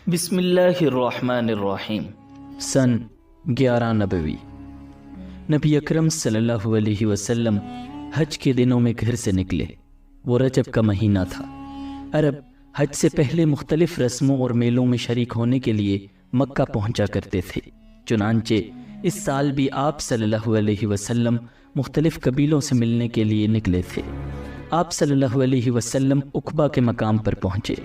بسم اللہ الرحمن الرحیم۔ سن 11 نبی اکرم صلی اللہ علیہ وسلم حج کے دنوں میں گھر سے نکلے۔ وہ رجب کا مہینہ تھا۔ عرب حج سے پہلے مختلف رسموں اور میلوں میں شریک ہونے کے لیے مکہ پہنچا کرتے تھے۔ چنانچہ اس سال بھی آپ صلی اللہ علیہ وسلم مختلف قبیلوں سے ملنے کے لیے نکلے تھے۔ آپ صلی اللہ علیہ وسلم عقبہ کے مقام پر پہنچے۔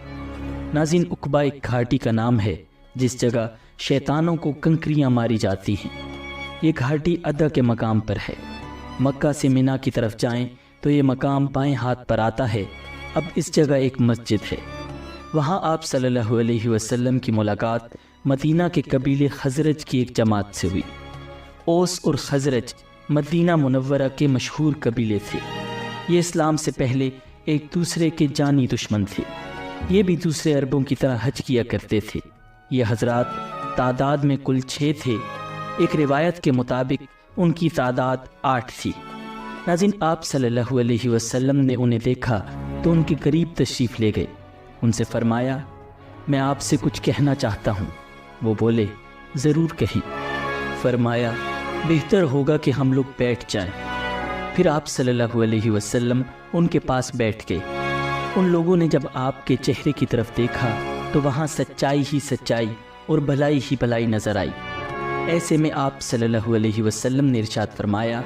ناظرین، عقبہ ایک گھاٹی کا نام ہے جس جگہ شیطانوں کو کنکریاں ماری جاتی ہیں۔ یہ گھاٹی ادا کے مقام پر ہے۔ مکہ سے مینا کی طرف جائیں تو یہ مقام بائیں ہاتھ پر آتا ہے۔ اب اس جگہ ایک مسجد ہے۔ وہاں آپ صلی اللہ علیہ وسلم کی ملاقات مدینہ کے قبیلے خزرج کی ایک جماعت سے ہوئی۔ اوس اور خزرج مدینہ منورہ کے مشہور قبیلے تھے۔ یہ اسلام سے پہلے ایک دوسرے کے جانی دشمن تھے۔ یہ بھی دوسرے عربوں کی طرح حج کیا کرتے تھے۔ یہ حضرات تعداد میں کل 6 تھے۔ ایک روایت کے مطابق ان کی تعداد 8 تھی۔ ناظرین، آپ صلی اللہ علیہ وسلم نے انہیں دیکھا تو ان کے قریب تشریف لے گئے۔ ان سے فرمایا، میں آپ سے کچھ کہنا چاہتا ہوں۔ وہ بولے، ضرور کہیں۔ فرمایا، بہتر ہوگا کہ ہم لوگ بیٹھ جائیں۔ پھر آپ صلی اللہ علیہ وسلم ان کے پاس بیٹھ گئے۔ ان لوگوں نے جب آپ کے چہرے کی طرف دیکھا تو وہاں سچائی ہی سچائی اور بھلائی ہی بھلائی نظر آئی۔ ایسے میں آپ صلی اللہ علیہ وسلم نے ارشاد فرمایا،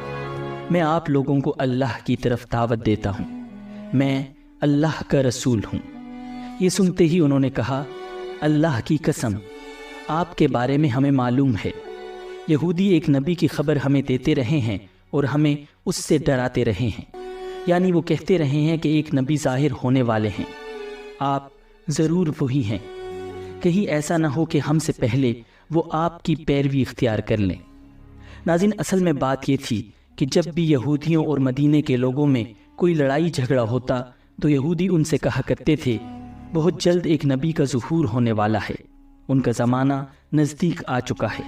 میں آپ لوگوں کو اللہ کی طرف دعوت دیتا ہوں۔ میں اللہ کا رسول ہوں۔ یہ سنتے ہی انہوں نے کہا، اللہ کی قسم، آپ کے بارے میں ہمیں معلوم ہے۔ یہودی ایک نبی کی خبر ہمیں دیتے رہے ہیں اور ہمیں اس سے ڈراتے رہے ہیں، یعنی وہ کہتے رہے ہیں کہ ایک نبی ظاہر ہونے والے ہیں۔ آپ ضرور وہی ہیں۔ کہیں ایسا نہ ہو کہ ہم سے پہلے وہ آپ کی پیروی اختیار کر لیں۔ ناظرین، اصل میں بات یہ تھی کہ جب بھی یہودیوں اور مدینے کے لوگوں میں کوئی لڑائی جھگڑا ہوتا تو یہودی ان سے کہا کرتے تھے، بہت جلد ایک نبی کا ظہور ہونے والا ہے، ان کا زمانہ نزدیک آ چکا ہے۔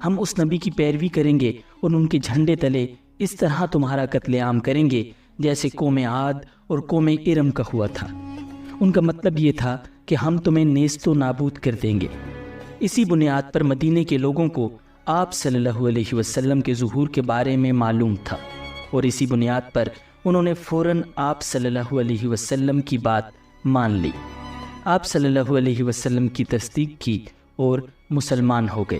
ہم اس نبی کی پیروی کریں گے اور ان کے جھنڈے تلے اس طرح تمہارا قتل عام کریں گے جیسے قوم عاد اور قوم ارم کا ہوا تھا۔ ان کا مطلب یہ تھا کہ ہم تمہیں نیست و نابود کر دیں گے۔ اسی بنیاد پر مدینے کے لوگوں کو آپ صلی اللہ علیہ وسلم کے ظہور کے بارے میں معلوم تھا، اور اسی بنیاد پر انہوں نے فوراً آپ صلی اللہ علیہ وسلم کی بات مان لی۔ آپ صلی اللہ علیہ وسلم کی تصدیق کی اور مسلمان ہو گئے۔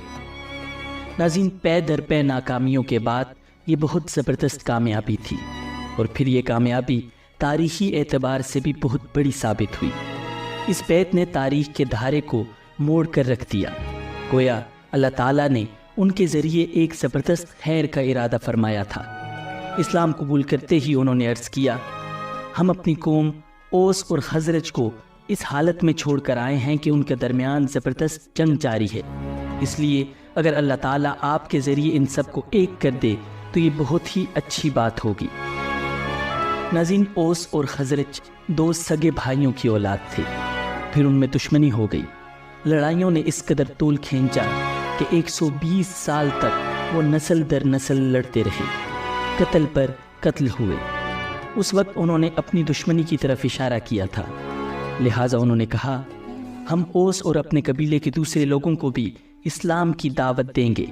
ناظرین، پے در پے ناکامیوں کے بعد یہ بہت زبردست کامیابی تھی، اور پھر یہ کامیابی تاریخی اعتبار سے بھی بہت بڑی ثابت ہوئی۔ اس بیعت نے تاریخ کے دھارے کو موڑ کر رکھ دیا۔ گویا اللہ تعالیٰ نے ان کے ذریعے ایک زبردست خیر کا ارادہ فرمایا تھا۔ اسلام قبول کرتے ہی انہوں نے عرض کیا، ہم اپنی قوم اوس اور خزرج کو اس حالت میں چھوڑ کر آئے ہیں کہ ان کے درمیان زبردست جنگ جاری ہے، اس لیے اگر اللہ تعالیٰ آپ کے ذریعے ان سب کو ایک کر دے تو یہ بہت ہی اچھی بات ہوگی۔ ناظرین، اوس اور خزرج 2 سگے بھائیوں کی اولاد تھے۔ پھر ان میں دشمنی ہو گئی۔ لڑائیوں نے اس قدر طول کھینچا کہ 120 سال تک وہ نسل در نسل لڑتے رہے، قتل پر قتل ہوئے۔ اس وقت انہوں نے اپنی دشمنی کی طرف اشارہ کیا تھا، لہٰذا انہوں نے کہا، ہم اوس اور اپنے قبیلے کے دوسرے لوگوں کو بھی اسلام کی دعوت دیں گے۔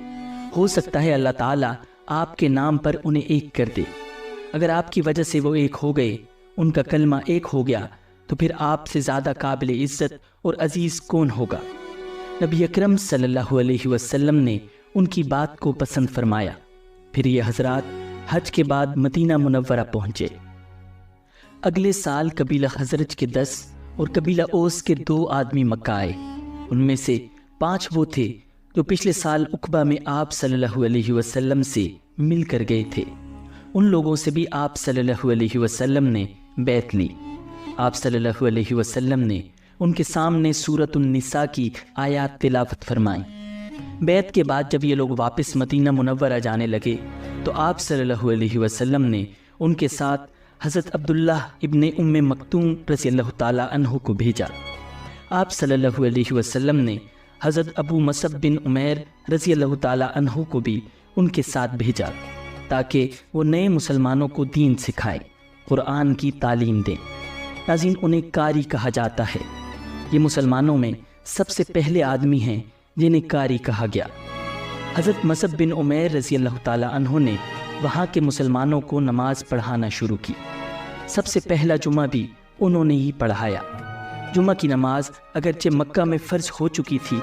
ہو سکتا ہے اللہ تعالیٰ آپ کے نام پر انہیں ایک کر دے۔ اگر آپ کی وجہ سے وہ ایک ہو گئے، ان کا کلمہ ایک ہو گیا، تو پھر آپ سے زیادہ قابل عزت اور عزیز کون ہوگا؟ نبی اکرم صلی اللہ علیہ وسلم نے ان کی بات کو پسند فرمایا۔ پھر یہ حضرات حج کے بعد مدینہ منورہ پہنچے۔ اگلے سال قبیلہ خزرج کے 10 اور قبیلہ اوس کے 2 آدمی مکہ آئے۔ ان میں سے 5 وہ تھے جو پچھلے سال عقبہ میں آپ صلی اللہ علیہ وسلم سے مل کر گئے تھے۔ ان لوگوں سے بھی آپ صلی اللہ علیہ وسلم نے بیعت لی۔ آپ صلی اللہ علیہ وسلم نے ان کے سامنے سورۃ النساء کی آیات تلاوت فرمائیں۔ بیعت کے بعد جب یہ لوگ واپس مدینہ منورہ جانے لگے تو آپ صلی اللہ علیہ وسلم نے ان کے ساتھ حضرت عبداللہ ابن ام مکتوم رضی اللہ تعالیٰ عنہ کو بھیجا۔ آپ صلی اللہ علیہ وسلم نے حضرت ابو مصعب بن عمیر رضی اللہ تعالیٰ عنہ کو بھی ان کے ساتھ بھیجا تاکہ وہ نئے مسلمانوں کو دین سکھائیں، قرآن کی تعلیم دیں۔ ناظرین، انہیں قاری کہا جاتا ہے۔ یہ مسلمانوں میں سب سے پہلے آدمی ہیں جنہیں قاری کہا گیا۔ حضرت مصعب بن عمیر رضی اللہ تعالیٰ عنہ نے وہاں کے مسلمانوں کو نماز پڑھانا شروع کی۔ سب سے پہلا جمعہ بھی انہوں نے ہی پڑھایا۔ جمعہ کی نماز اگرچہ مکہ میں فرض ہو چکی تھی،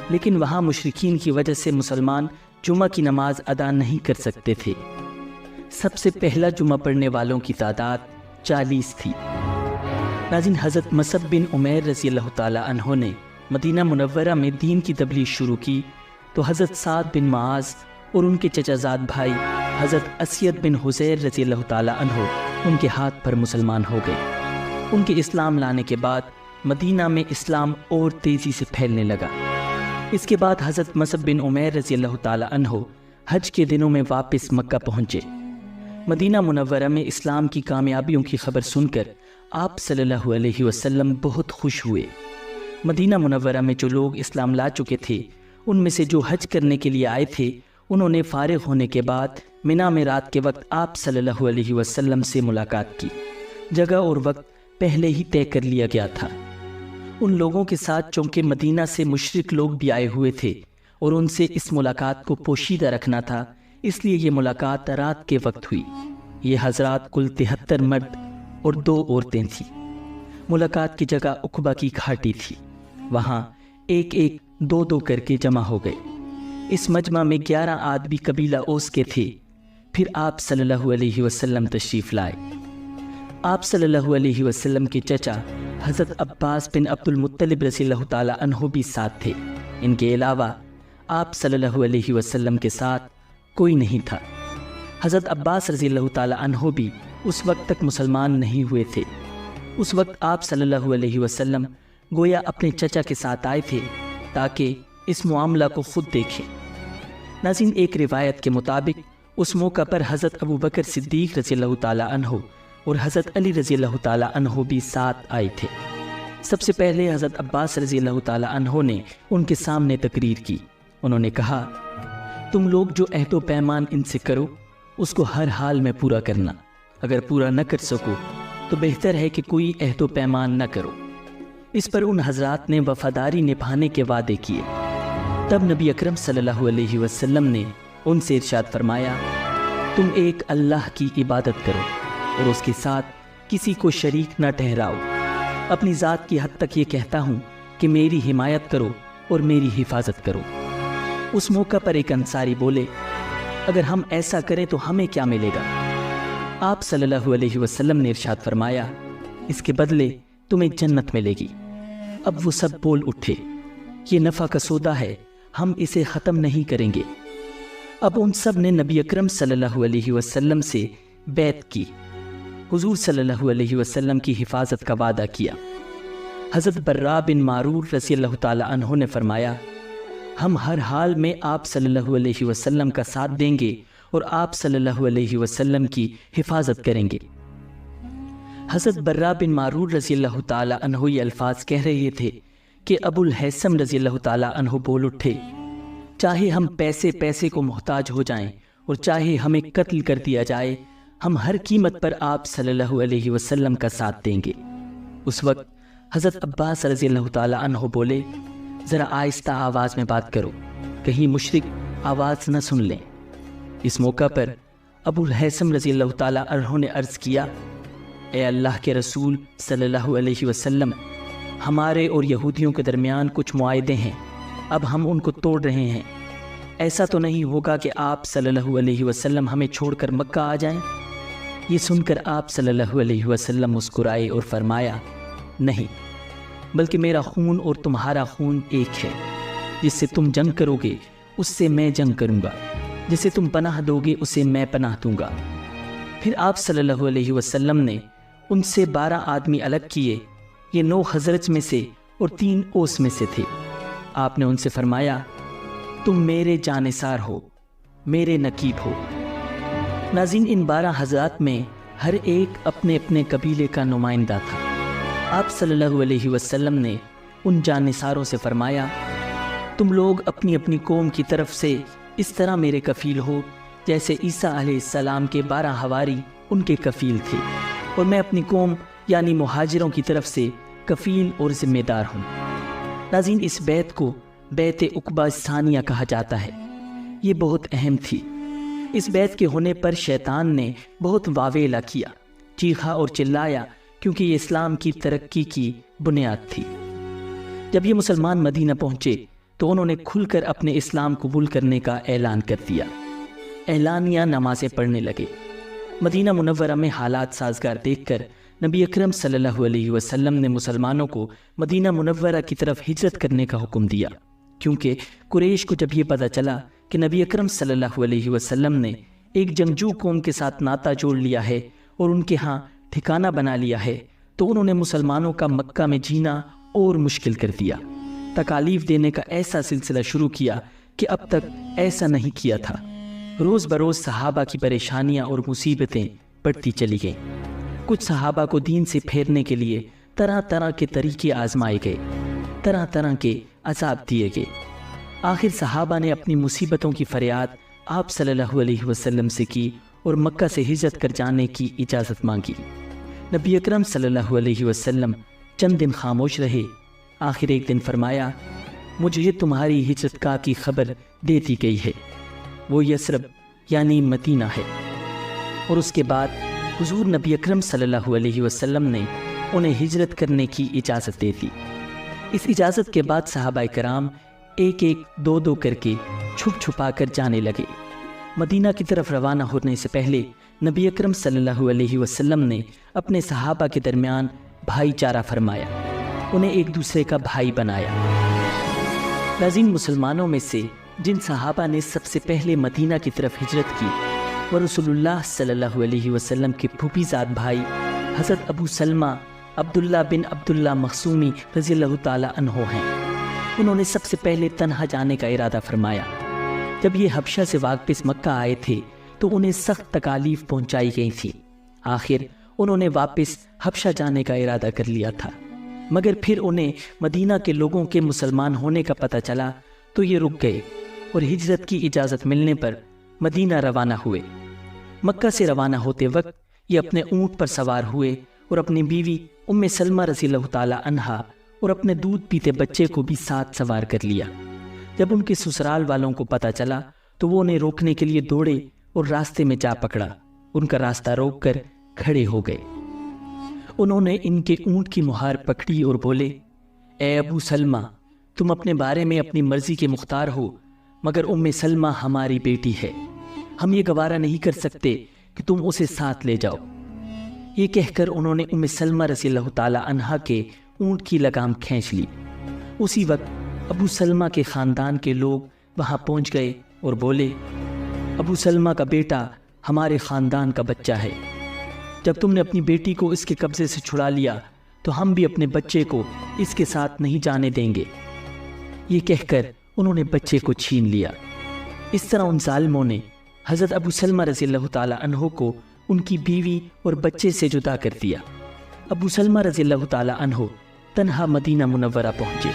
لیکن وہاں مشرکین کی وجہ سے مسلمان جمعہ کی نماز ادا نہیں کر سکتے تھے۔ سب سے پہلا جمعہ پڑھنے والوں کی تعداد 40 تھی۔ ناظرین، حضرت مصعب بن عمیر رضی اللہ تعالیٰ عنہ نے مدینہ منورہ میں دین کی تبلیغ شروع کی تو حضرت سعد بن معاذ اور ان کے چچا زاد بھائی حضرت اسید بن حذیر رضی اللہ تعالیٰ عنہ ان کے ہاتھ پر مسلمان ہو گئے۔ ان کے اسلام لانے کے بعد مدینہ میں اسلام اور تیزی سے پھیلنے لگا۔ اس کے بعد حضرت مصعب بن عمیر رضی اللہ تعالیٰ عنہ حج کے دنوں میں واپس مکہ پہنچے۔ مدینہ منورہ میں اسلام کی کامیابیوں کی خبر سن کر آپ صلی اللہ علیہ وسلم بہت خوش ہوئے۔ مدینہ منورہ میں جو لوگ اسلام لا چکے تھے، ان میں سے جو حج کرنے کے لیے آئے تھے، انہوں نے فارغ ہونے کے بعد منا میں رات کے وقت آپ صلی اللہ علیہ وسلم سے ملاقات کی۔ جگہ اور وقت پہلے ہی طے کر لیا گیا تھا۔ ان لوگوں کے ساتھ چونکہ مدینہ سے مشرک لوگ بھی آئے ہوئے تھے اور ان سے اس ملاقات کو پوشیدہ رکھنا تھا، اس لیے یہ ملاقات رات کے وقت ہوئی۔ یہ حضرات کل 73 مرد اور 2 عورتیں تھیں۔ ملاقات کی جگہ عقبہ کی گھاٹی تھی۔ وہاں ایک 2 کر کے جمع ہو گئے۔ اس مجمع میں 11 آدمی قبیلہ اوس کے تھے۔ پھر آپ صلی اللہ علیہ وسلم تشریف لائے۔ آپ صلی اللہ علیہ وسلم کے چچا حضرت عباس بن عبد المطلب رضی اللہ تعالیٰ عنہ بھی ساتھ تھے۔ ان کے علاوہ آپ صلی اللہ علیہ وسلم کے ساتھ کوئی نہیں تھا۔ حضرت عباس رضی اللہ تعالیٰ عنہ بھی اس وقت تک مسلمان نہیں ہوئے تھے۔ اس وقت آپ صلی اللہ علیہ وسلم گویا اپنے چچا کے ساتھ آئے تھے تاکہ اس معاملہ کو خود دیکھیں۔ ناظرین، ایک روایت کے مطابق اس موقع پر حضرت ابو بکر صدیق رضی اللہ تعالیٰ عنہ اور حضرت علی رضی اللہ تعالیٰ عنہ بھی ساتھ آئے تھے۔ سب سے پہلے حضرت عباس رضی اللہ تعالیٰ عنہ نے ان کے سامنے تقریر کی۔ انہوں نے کہا، تم لوگ جو عہد و پیمان ان سے کرو اس کو ہر حال میں پورا کرنا۔ اگر پورا نہ کر سکو تو بہتر ہے کہ کوئی عہد و پیمان نہ کرو۔ اس پر ان حضرات نے وفاداری نبھانے کے وعدے کیے۔ تب نبی اکرم صلی اللہ علیہ وسلم نے ان سے ارشاد فرمایا، تم ایک اللہ کی عبادت کرو اور اس کے ساتھ کسی کو شریک نہ ٹھہراؤ۔ اپنی ذات کی حد تک یہ کہتا ہوں کہ میری حمایت کرو اور میری حفاظت کرو۔ اس موقع پر ایک انصاری بولے، اگر ہم ایسا کریں تو ہمیں کیا ملے گا؟ آپ صلی اللہ علیہ وسلم نے ارشاد فرمایا، اس کے بدلے تمہیں جنت ملے گی۔ اب وہ سب بول اٹھے، یہ نفع کا سودا ہے، ہم اسے ختم نہیں کریں گے۔ اب ان سب نے نبی اکرم صلی اللہ علیہ وسلم سے بیعت کی، حضور صلی اللہ علیہ وسلم کی حفاظت کا وعدہ کیا۔ حضرت برا بن معرور رضی اللہ تعالی عنہ نے فرمایا، ہم ہر حال میں آپ صلی اللہ علیہ وسلم کا ساتھ دیں گے اور آپ صلی اللہ علیہ وسلم کی حفاظت کریں گے۔ حضرت برا بن معرور رضی اللہ تعالی عنہ یہ الفاظ کہہ رہے تھے کہ ابو الحیثم رضی اللہ تعالی عنہ بول اٹھے، چاہے ہم پیسے کو محتاج ہو جائیں اور چاہے ہمیں قتل کر دیا جائے، ہم ہر قیمت پر آپ صلی اللہ علیہ وسلم کا ساتھ دیں گے۔ اس وقت حضرت عباس رضی اللہ تعالی عنہ بولے، ذرا آہستہ آواز میں بات کرو، کہیں مشرک آواز نہ سن لیں۔ اس موقع پر ابو الحیثم رضی اللہ تعالی عنہ نے عرض کیا، اے اللہ کے رسول صلی اللہ علیہ وسلم، ہمارے اور یہودیوں کے درمیان کچھ معاہدے ہیں، اب ہم ان کو توڑ رہے ہیں۔ ایسا تو نہیں ہوگا کہ آپ صلی اللہ علیہ وسلم ہمیں چھوڑ کر مکہ آ جائیں؟ یہ سن کر آپ صلی اللہ علیہ وسلم مسکرائے اور فرمایا، نہیں، بلکہ میرا خون اور تمہارا خون ایک ہے۔ جس سے تم جنگ کرو گے اس سے میں جنگ کروں گا، جسے تم پناہ دو گے اسے میں پناہ دوں گا۔ پھر آپ صلی اللہ علیہ وسلم نے ان سے 12 آدمی الگ کیے، یہ 9 خزرج میں سے اور 3 اوس میں سے تھے۔ آپ نے ان سے فرمایا، تم میرے جانثار ہو، میرے نقیب ہو۔ ناظرین، ان 12 حضرات میں ہر ایک اپنے اپنے قبیلے کا نمائندہ تھا۔ آپ صلی اللہ علیہ وسلم نے ان جانثاروں سے فرمایا، تم لوگ اپنی اپنی قوم کی طرف سے اس طرح میرے کفیل ہو جیسے عیسیٰ علیہ السلام کے 12 حواری ان کے کفیل تھے، اور میں اپنی قوم یعنی مہاجروں کی طرف سے کفیل اور ذمہ دار ہوں۔ ناظرین، اس بیعت کو بیعت عقبہ ثانیہ کہا جاتا ہے۔ یہ بہت اہم تھی۔ اس بیعت کے ہونے پر شیطان نے بہت واویلا کیا، چیخا اور چلایا، کیونکہ یہ اسلام کی ترقی کی بنیاد تھی۔ جب یہ مسلمان مدینہ پہنچے تو انہوں نے کھل کر اپنے اسلام قبول کرنے کا اعلان کر دیا۔ اعلانیہ نمازیں پڑھنے لگے۔ مدینہ منورہ میں حالات سازگار دیکھ کر نبی اکرم صلی اللہ علیہ وسلم نے مسلمانوں کو مدینہ منورہ کی طرف ہجرت کرنے کا حکم دیا، کیونکہ قریش کو جب یہ پتہ چلا کہ نبی اکرم صلی اللہ علیہ وسلم نے ایک جنگجو قوم کے ساتھ ناطہ جوڑ لیا ہے اور ان کے ہاں ٹھکانہ بنا لیا ہے، تو انہوں نے مسلمانوں کا مکہ میں جینا اور مشکل کر دیا، تکالیف دینے کا ایسا سلسلہ شروع کیا کہ اب تک ایسا نہیں کیا تھا۔ روز بروز صحابہ کی پریشانیاں اور مصیبتیں بڑھتی چلی گئیں۔ کچھ صحابہ کو دین سے پھیرنے کے لیے طرح طرح کے طریقے آزمائے گئے، طرح طرح کے عذاب دیے گئے۔ آخر صحابہ نے اپنی مصیبتوں کی فریاد آپ صلی اللہ علیہ وسلم سے کی اور مکہ سے ہجرت کر جانے کی اجازت مانگی۔ نبی اکرم صلی اللہ علیہ وسلم چند دن خاموش رہے۔ آخر ایک دن فرمایا، مجھے تمہاری ہجرت کا کی خبر دے دی گئی ہے، وہ یثرب یعنی مدینہ ہے۔ اور اس کے بعد حضور نبی اکرم صلی اللہ علیہ وسلم نے انہیں ہجرت کرنے کی اجازت دے دی۔ اس اجازت کے بعد صحابہ کرام ایک ایک دو دو کر کے چھپ چھپا کر جانے لگے۔ مدینہ کی طرف روانہ ہونے سے پہلے نبی اکرم صلی اللہ علیہ وسلم نے اپنے صحابہ کے درمیان بھائی چارہ فرمایا، انہیں ایک دوسرے کا بھائی بنایا۔ ناظرین، مسلمانوں میں سے جن صحابہ نے سب سے پہلے مدینہ کی طرف ہجرت کی وہ رسول اللہ صلی اللہ علیہ وسلم کے پھوپھی زاد بھائی حضرت ابو سلمہ عبداللہ بن عبداللہ مخزومی رضی اللہ تعالی عنہ ہیں۔ انہوں نے سب سے پہلے تنہا جانے کا ارادہ فرمایا۔ جب یہ حبشہ سے واپس مکہ آئے تھے تو انہیں سخت تکالیف پہنچائی گئی تھی۔ آخر انہوں نے واپس حبشہ جانے کا ارادہ کر لیا تھا، مگر پھر انہیں مدینہ کے لوگوں کے مسلمان ہونے کا پتہ چلا تو یہ رک گئے اور ہجرت کی اجازت ملنے پر مدینہ روانہ ہوئے۔ مکہ سے روانہ ہوتے وقت یہ اپنے اونٹ پر سوار ہوئے اور اپنی بیوی ام سلمہ رضی اللہ تعالی عنہا اور اپنے دودھ پیتے بچے کو بھی ساتھ سوار کر لیا۔ جب ان کے سسرال والوں کو پتہ چلا تو وہ انہیں روکنے کے لیے دوڑے اور راستے میں جا پکڑا، ان کا راستہ روک کر کھڑے ہو گئے۔ انہوں نے ان کے اونٹ کی مہار پکڑی اور بولے، اے ابو سلمہ، تم اپنے بارے میں اپنی مرضی کے مختار ہو، مگر ام سلمہ ہماری بیٹی ہے، ہم یہ گوارہ نہیں کر سکتے کہ تم اسے ساتھ لے جاؤ۔ یہ کہہ کر انہوں نے ام سلمہ رضی اللہ تعالی عنہا کے اونٹ کی لگام کھینچ لی۔ اسی وقت ابو سلمہ کے خاندان کے لوگ وہاں پہنچ گئے اور بولے، ابو سلمہ کا بیٹا ہمارے خاندان کا بچہ ہے، جب تم نے اپنی بیٹی کو اس کے قبضے سے چھڑا لیا تو ہم بھی اپنے بچے کو اس کے ساتھ نہیں جانے دیں گے۔ یہ کہہ کر انہوں نے بچے کو چھین لیا۔ اس طرح ان ظالموں نے حضرت ابو سلمہ رضی اللہ تعالی عنہ کو ان کی بیوی اور بچے سے جدا کر دیا۔ ابو سلمہ رضی اللہ تعالی عنہ تنہا مدینہ منورہ پہنچے۔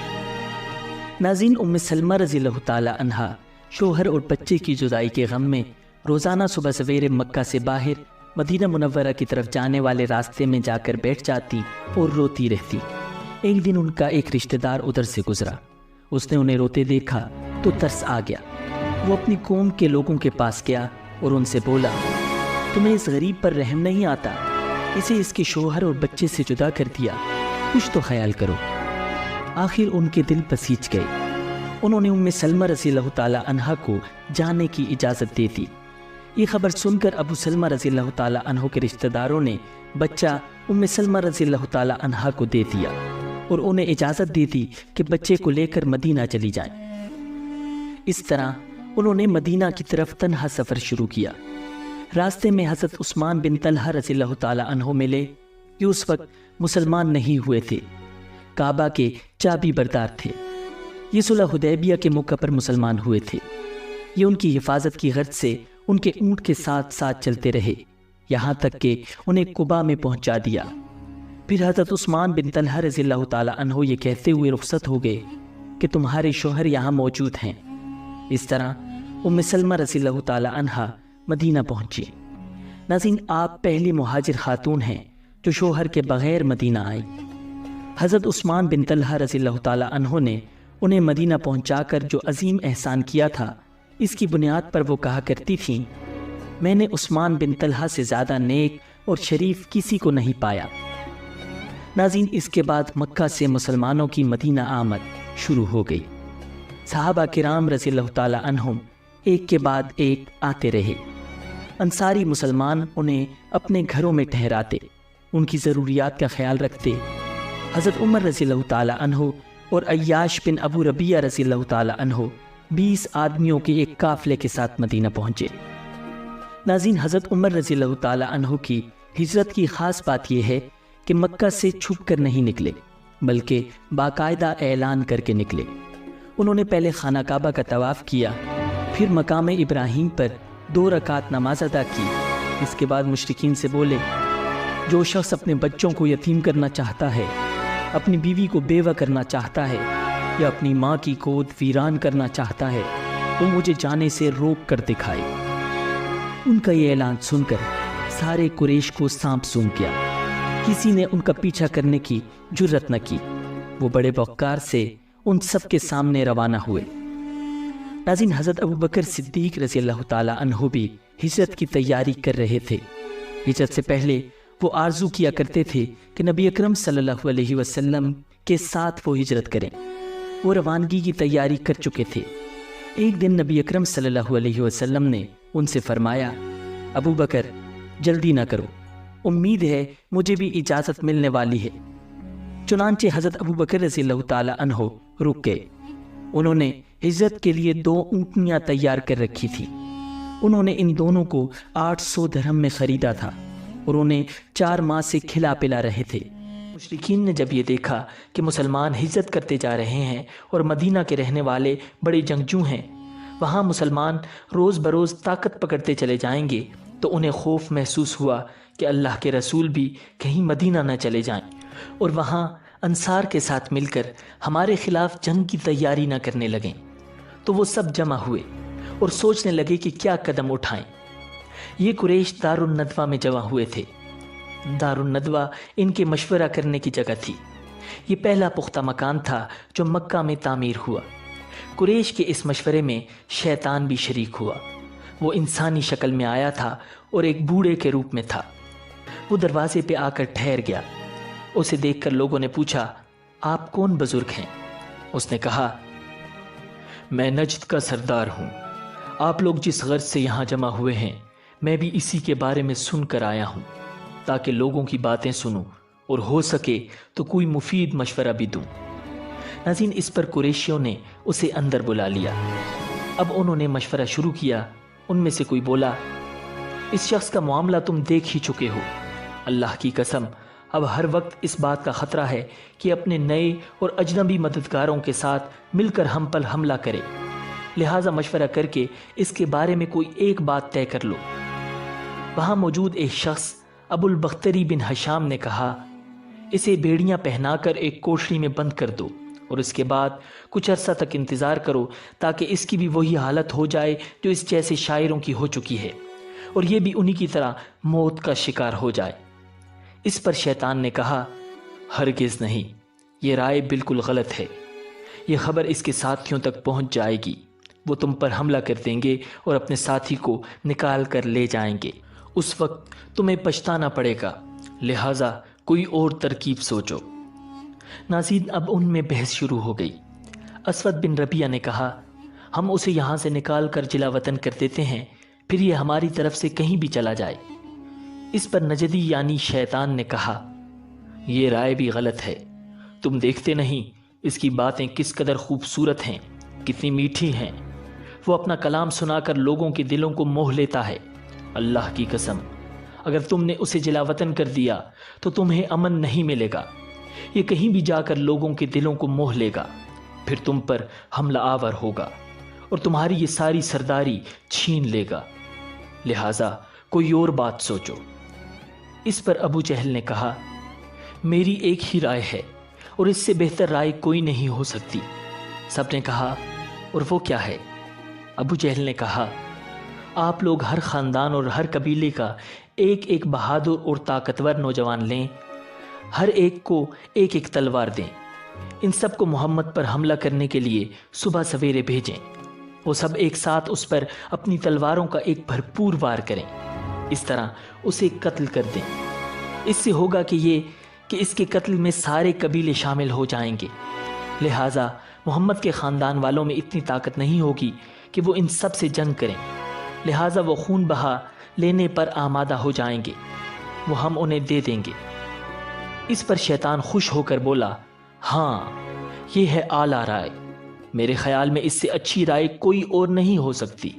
ناظرین، ام سلمہ رضی اللہ تعالی عنہا شوہر اور بچے کی جدائی کے غم میں روزانہ صبح سویرے مکہ سے باہر مدینہ منورہ کی طرف جانے والے راستے میں جا کر بیٹھ جاتی اور روتی رہتی۔ ایک دن ان کا ایک رشتہ دار ادھر سے گزرا، اس نے انہیں روتے دیکھا تو ترس آ گیا۔ وہ اپنی قوم کے لوگوں کے پاس گیا اور ان سے بولا، تمہیں اس غریب پر رحم نہیں آتا؟ اسے اس کے شوہر اور بچے سے جدا کر دیا، کچھ تو خیال کرو۔ آخر ان کے دل پسیج گئے۔ انہوں نے ام سلمہ رضی اللہ تعالی عنہا کو جانے کی اجازت دے دی۔ یہ خبر سن کر ابو سلمہ رضی اللہ تعالی عنہ کے رشتہ داروں نے بچہ ام سلمہ رضی اللہ تعالی عنہا کو دے دیا اور انہیں اجازت دے دی کہ بچے کو لے کر مدینہ چلی جائیں۔ اس طرح انہوں نے مدینہ کی طرف تنہا سفر شروع کیا۔ راستے میں حضرت عثمان بن طلحہ رضی اللہ تعالی عنہ ملے، یہ اس وقت مسلمان نہیں ہوئے تھے، کعبہ کے چابی بردار تھے۔ یہ صلح حدیبیہ کے موقع پر مسلمان ہوئے تھے۔ یہ ان کی حفاظت کی غرض سے ان کے اونٹ کے ساتھ ساتھ چلتے رہے، یہاں تک کہ انہیں قباء میں پہنچا دیا۔ پھر حضرت عثمان بن طلحہ رضی اللہ تعالی عنہ یہ کہتے ہوئے رخصت ہو گئے کہ تمہارے شوہر یہاں موجود ہیں۔ اس طرح ام سلمہ رضی اللہ تعالی عنہا مدینہ پہنچی۔ ناظرین، آپ پہلی مہاجر خاتون ہیں جو شوہر کے بغیر مدینہ آئی۔ حضرت عثمان بن طلحہ رضی اللہ تعالیٰ عنہ نے انہیں مدینہ پہنچا کر جو عظیم احسان کیا تھا، اس کی بنیاد پر وہ کہا کرتی تھیں، میں نے عثمان بن طلحہ سے زیادہ نیک اور شریف کسی کو نہیں پایا۔ ناظرین، اس کے بعد مکہ سے مسلمانوں کی مدینہ آمد شروع ہو گئی۔ صحابہ کرام رضی اللہ تعالیٰ عنہم ایک کے بعد ایک آتے رہے۔ انصاری مسلمان انہیں اپنے گھروں میں ٹھہراتے، ان کی ضروریات کا خیال رکھتے۔ حضرت عمر رضی اللہ تعالیٰ عنہ اور عیاش بن ابو ربیعہ رضی اللہ تعالیٰ عنہ 20 آدمیوں کے ایک قافلے کے ساتھ مدینہ پہنچے۔ ناظرین، حضرت عمر رضی اللہ تعالیٰ عنہ کی ہجرت کی خاص بات یہ ہے کہ مکہ سے چھپ کر نہیں نکلے، بلکہ باقاعدہ اعلان کر کے نکلے۔ انہوں نے پہلے خانہ کعبہ کا طواف کیا، پھر مقام ابراہیم پر 2 رکعت نماز ادا کی۔ اس کے بعد مشرکین سے بولے، جو شخص اپنے بچوں کو یتیم کرنا چاہتا ہے، اپنی بیوی کو بیوہ کرنا چاہتا ہے، یا اپنی ماں کی گود ویران کرنا چاہتا ہے، وہ مجھے جانے سے روک کر دکھائے۔ ان کا یہ اعلان سن کر سارے قریش کو سانپ سونگھ گیا، کسی نے ان کا پیچھا کرنے کی جرت نہ کی۔ وہ بڑے وقار سے ان سب کے سامنے روانہ ہوئے۔ ناظرین، حضرت ابو بکر صدیق رضی اللہ تعالیٰ عنہ بھی ہجرت کی تیاری کر رہے تھے۔ ہجرت سے پہلے وہ آرزو کیا کرتے تھے کہ نبی اکرم صلی اللہ علیہ وسلم کے ساتھ وہ ہجرت کریں۔ وہ روانگی کی تیاری کر چکے تھے۔ ایک دن نبی اکرم صلی اللہ علیہ وسلم نے ان سے فرمایا، ابو بکر جلدی نہ کرو، امید ہے مجھے بھی اجازت ملنے والی ہے۔ چنانچہ حضرت ابو بکر رضی اللہ تعالیٰ عنہ رک گئے۔ انہوں نے ہجرت کے لیے 2 اونٹنیاں تیار کر رکھی تھی۔ انہوں نے ان دونوں کو 800 درہم میں خریدا تھا اور انہیں 4 ماہ سے کھلا پلا رہے تھے۔ مشرکین نے جب یہ دیکھا کہ مسلمان ہجرت کرتے جا رہے ہیں اور مدینہ کے رہنے والے بڑے جنگجو ہیں، وہاں مسلمان روز بروز طاقت پکڑتے چلے جائیں گے، تو انہیں خوف محسوس ہوا کہ اللہ کے رسول بھی کہیں مدینہ نہ چلے جائیں اور وہاں انصار کے ساتھ مل کر ہمارے خلاف جنگ کی تیاری نہ کرنے لگیں۔ تو وہ سب جمع ہوئے اور سوچنے لگے کہ کیا قدم اٹھائیں۔ یہ قریش دار الندوہ میں جمع ہوئے تھے۔ دار الندوہ ان کے مشورہ کرنے کی جگہ تھی۔ یہ پہلا پختہ مکان تھا جو مکہ میں تعمیر ہوا۔ قریش کے اس مشورے میں شیطان بھی شریک ہوا۔ وہ انسانی شکل میں آیا تھا اور ایک بوڑھے کے روپ میں تھا۔ وہ دروازے پہ آ کر ٹھہر گیا۔ اسے دیکھ کر لوگوں نے پوچھا، آپ کون بزرگ ہیں؟ اس نے کہا، میں نجد کا سردار ہوں۔ آپ لوگ جس غرض سے یہاں جمع ہوئے ہیں، میں بھی اسی کے بارے میں سن کر آیا ہوں، تاکہ لوگوں کی باتیں سنوں اور ہو سکے تو کوئی مفید مشورہ بھی دوں۔ ناظرین، اس پر قریشیوں نے اسے اندر بلا لیا۔ اب انہوں نے مشورہ شروع کیا۔ ان میں سے کوئی بولا، اس شخص کا معاملہ تم دیکھ ہی چکے ہو۔ اللہ کی قسم، اب ہر وقت اس بات کا خطرہ ہے کہ اپنے نئے اور اجنبی مددگاروں کے ساتھ مل کر ہم پر حملہ کرے، لہٰذا مشورہ کر کے اس کے بارے میں کوئی ایک بات طے کر لو۔ وہاں موجود ایک شخص ابو البختری بن ہشام نے کہا، اسے بیڑیاں پہنا کر ایک کوٹری میں بند کر دو اور اس کے بعد کچھ عرصہ تک انتظار کرو، تاکہ اس کی بھی وہی حالت ہو جائے جو اس جیسے شاعروں کی ہو چکی ہے، اور یہ بھی انہی کی طرح موت کا شکار ہو جائے۔ اس پر شیطان نے کہا، ہرگز نہیں، یہ رائے بالکل غلط ہے۔ یہ خبر اس کے ساتھیوں تک پہنچ جائے گی، وہ تم پر حملہ کر دیں گے اور اپنے ساتھی کو نکال کر لے جائیں گے۔ اس وقت تمہیں پچھتانا پڑے گا، لہٰذا کوئی اور ترکیب سوچو۔ ناظرین، اب ان میں بحث شروع ہو گئی۔ اسود بن ربیعہ نے کہا، ہم اسے یہاں سے نکال کر جلا وطن کر دیتے ہیں، پھر یہ ہماری طرف سے کہیں بھی چلا جائے۔ اس پر نجدی یعنی شیطان نے کہا، یہ رائے بھی غلط ہے۔ تم دیکھتے نہیں اس کی باتیں کس قدر خوبصورت ہیں، کتنی میٹھی ہیں۔ وہ اپنا کلام سنا کر لوگوں کے دلوں کو موہ لیتا ہے۔ اللہ کی قسم، اگر تم نے اسے جلا وطن کر دیا تو تمہیں امن نہیں ملے گا۔ یہ کہیں بھی جا کر لوگوں کے دلوں کو موہ لے گا، پھر تم پر حملہ آور ہوگا اور تمہاری یہ ساری سرداری چھین لے گا، لہٰذا کوئی اور بات سوچو۔ اس پر ابو جہل نے کہا، میری ایک ہی رائے ہے اور اس سے بہتر رائے کوئی نہیں ہو سکتی۔ سب نے کہا، اور وہ کیا ہے؟ ابو جہل نے کہا، آپ لوگ ہر خاندان اور ہر قبیلے کا ایک ایک بہادر اور طاقتور نوجوان لیں، ہر ایک کو ایک ایک تلوار دیں، ان سب کو محمد پر حملہ کرنے کے لیے صبح سویرے بھیجیں، وہ سب ایک ساتھ اس پر اپنی تلواروں کا ایک بھرپور وار کریں، اس طرح اسے قتل کر دیں۔ اس سے ہوگا کہ اس کے قتل میں سارے قبیلے شامل ہو جائیں گے، لہٰذا محمد کے خاندان والوں میں اتنی طاقت نہیں ہوگی کہ وہ ان سب سے جنگ کریں، لہٰذا وہ خون بہا لینے پر آمادہ ہو جائیں گے، وہ ہم انہیں دے دیں گے۔ اس پر شیطان خوش ہو کر بولا، ہاں یہ ہے اعلیٰ رائے، میرے خیال میں اس سے اچھی رائے کوئی اور نہیں ہو سکتی۔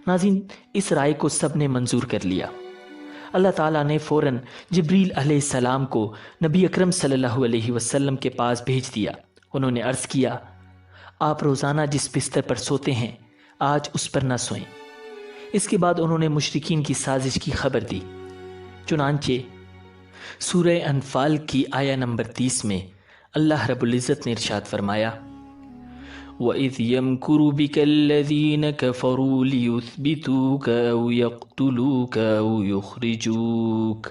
ناظرین، اس رائے کو سب نے منظور کر لیا۔ اللہ تعالیٰ نے فوراً جبریل علیہ السلام کو نبی اکرم صلی اللہ علیہ وسلم کے پاس بھیج دیا۔ انہوں نے عرض کیا، آپ روزانہ جس بستر پر سوتے ہیں آج اس پر نہ سوئیں۔ اس کے بعد انہوں نے مشرکین کی سازش کی خبر دی۔ چنانچہ سورہ انفال کی آیہ نمبر 30 میں اللہ رب العزت نے ارشاد فرمایا، وَإِذْ يَمْكُرُ بِكَ الَّذِينَ كَفَرُوا لِيُثْبِتُوكَ أَوْ يَقْتُلُوكَ أَوْ يُخْرِجُوكَ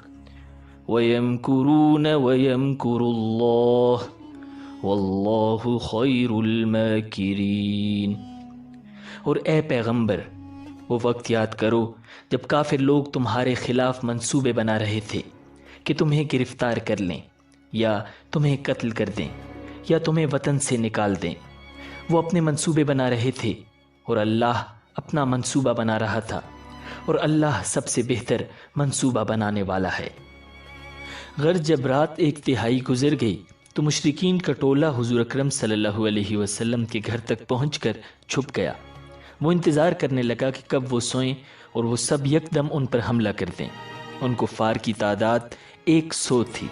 وَيَمْكُرُونَ وَيَمْكُرُ اللَّهُ وَاللَّهُ خَيْرُ الْمَاكِرِينَ۔ اور اے پیغمبر، وہ وقت یاد کرو جب کافر لوگ تمہارے خلاف منصوبے بنا رہے تھے کہ تمہیں گرفتار کر لیں یا تمہیں قتل کر دیں یا تمہیں وطن سے نکال دیں۔ وہ اپنے منصوبے بنا رہے تھے اور اللہ اپنا منصوبہ بنا رہا تھا، اور اللہ سب سے بہتر منصوبہ بنانے والا ہے۔ غرض جب رات 1/3 گزر گئی تو مشرکین کا ٹولہ حضور اکرم صلی اللہ علیہ وسلم کے گھر تک پہنچ کر چھپ گیا۔ وہ انتظار کرنے لگا کہ کب وہ سوئیں اور وہ سب یکدم ان پر حملہ کر دیں۔ ان کفار کی تعداد 100 تھی۔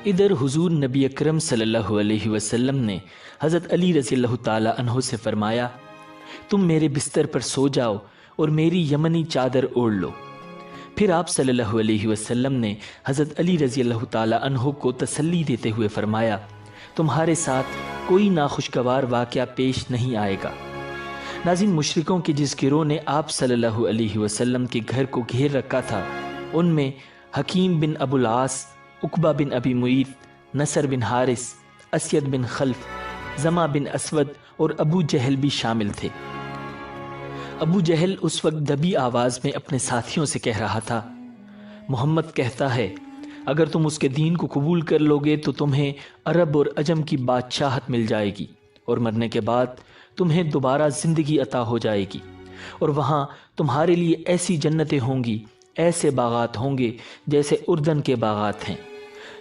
ادھر حضور نبی اکرم صلی اللہ علیہ وسلم نے حضرت علی رضی اللہ تعالی عنہ سے فرمایا، تم میرے بستر پر سو جاؤ اور میری یمنی چادر اوڑھ لو۔ پھر آپ صلی اللہ علیہ وسلم نے حضرت علی رضی اللہ تعالی عنہ کو تسلی دیتے ہوئے فرمایا، تمہارے ساتھ کوئی ناخوشگوار واقعہ پیش نہیں آئے گا۔ ناظرین، مشرکوں کے جس گروہ نے آپ صلی اللہ علیہ وسلم کے گھر کو گھیر رکھا تھا، ان میں حکیم بن ابو العاص، عقبہ بن ابی معیط، نصر بن حارث، اسید بن خلف، زمع بن اسود اور ابو جہل بھی شامل تھے۔ ابو جہل اس وقت دبی آواز میں اپنے ساتھیوں سے کہہ رہا تھا، محمد کہتا ہے اگر تم اس کے دین کو قبول کر لوگے تو تمہیں عرب اور عجم کی بادشاہت مل جائے گی، اور مرنے کے بعد تمہیں دوبارہ زندگی عطا ہو جائے گی، اور وہاں تمہارے لیے ایسی جنتیں ہوں گی، ایسے باغات ہوں گے جیسے اردن کے باغات ہیں۔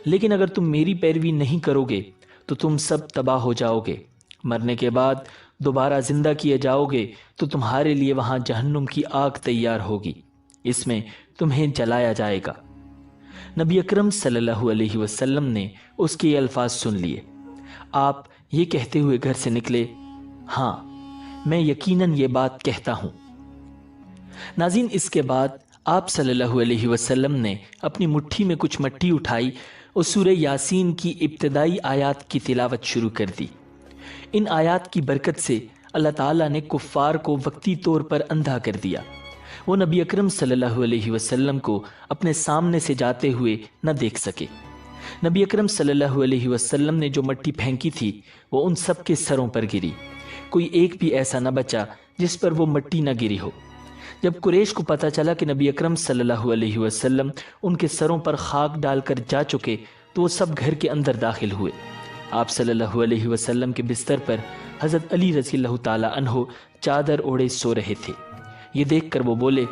لیکن اگر تم میری پیروی نہیں کرو گے تو تم سب تباہ ہو جاؤ گے، مرنے کے بعد دوبارہ زندہ کیے جاؤ گے تو تمہارے لیے وہاں جہنم کی آگ تیار ہوگی، اس میں تمہیں جلایا جائے گا۔ نبی اکرم صلی اللہ علیہ وسلم نے اس کے یہ الفاظ سن لیے۔ آپ یہ کہتے ہوئے گھر سے نکلے، ہاں میں یقیناً یہ بات کہتا ہوں۔ ناظرین، اس کے بعد آپ صلی اللہ علیہ وسلم نے اپنی مٹھی میں کچھ مٹی اٹھائی اور سورہ یاسین کی ابتدائی آیات کی تلاوت شروع کر دی۔ ان آیات کی برکت سے اللہ تعالیٰ نے کفار کو وقتی طور پر اندھا کر دیا۔ وہ نبی اکرم صلی اللہ علیہ وسلم کو اپنے سامنے سے جاتے ہوئے نہ دیکھ سکے۔ نبی اکرم صلی اللہ علیہ وسلم نے جو مٹی پھینکی تھی وہ ان سب کے سروں پر گری، کوئی ایک بھی ایسا نہ بچا جس پر وہ مٹی نہ گری ہو۔ جب قریش کو پتہ چلا کہ نبی اکرم صلی اللہ علیہ وسلم ان کے سروں پر خاک ڈال کر جا چکے تو وہ سب گھر کے اندر داخل ہوئے۔ آپ صلی اللہ علیہ وسلم کے بستر پر حضرت علی رضی اللہ تعالی عنہ چادر اوڑھے سو رہے تھے۔ یہ دیکھ کر وہ بولے،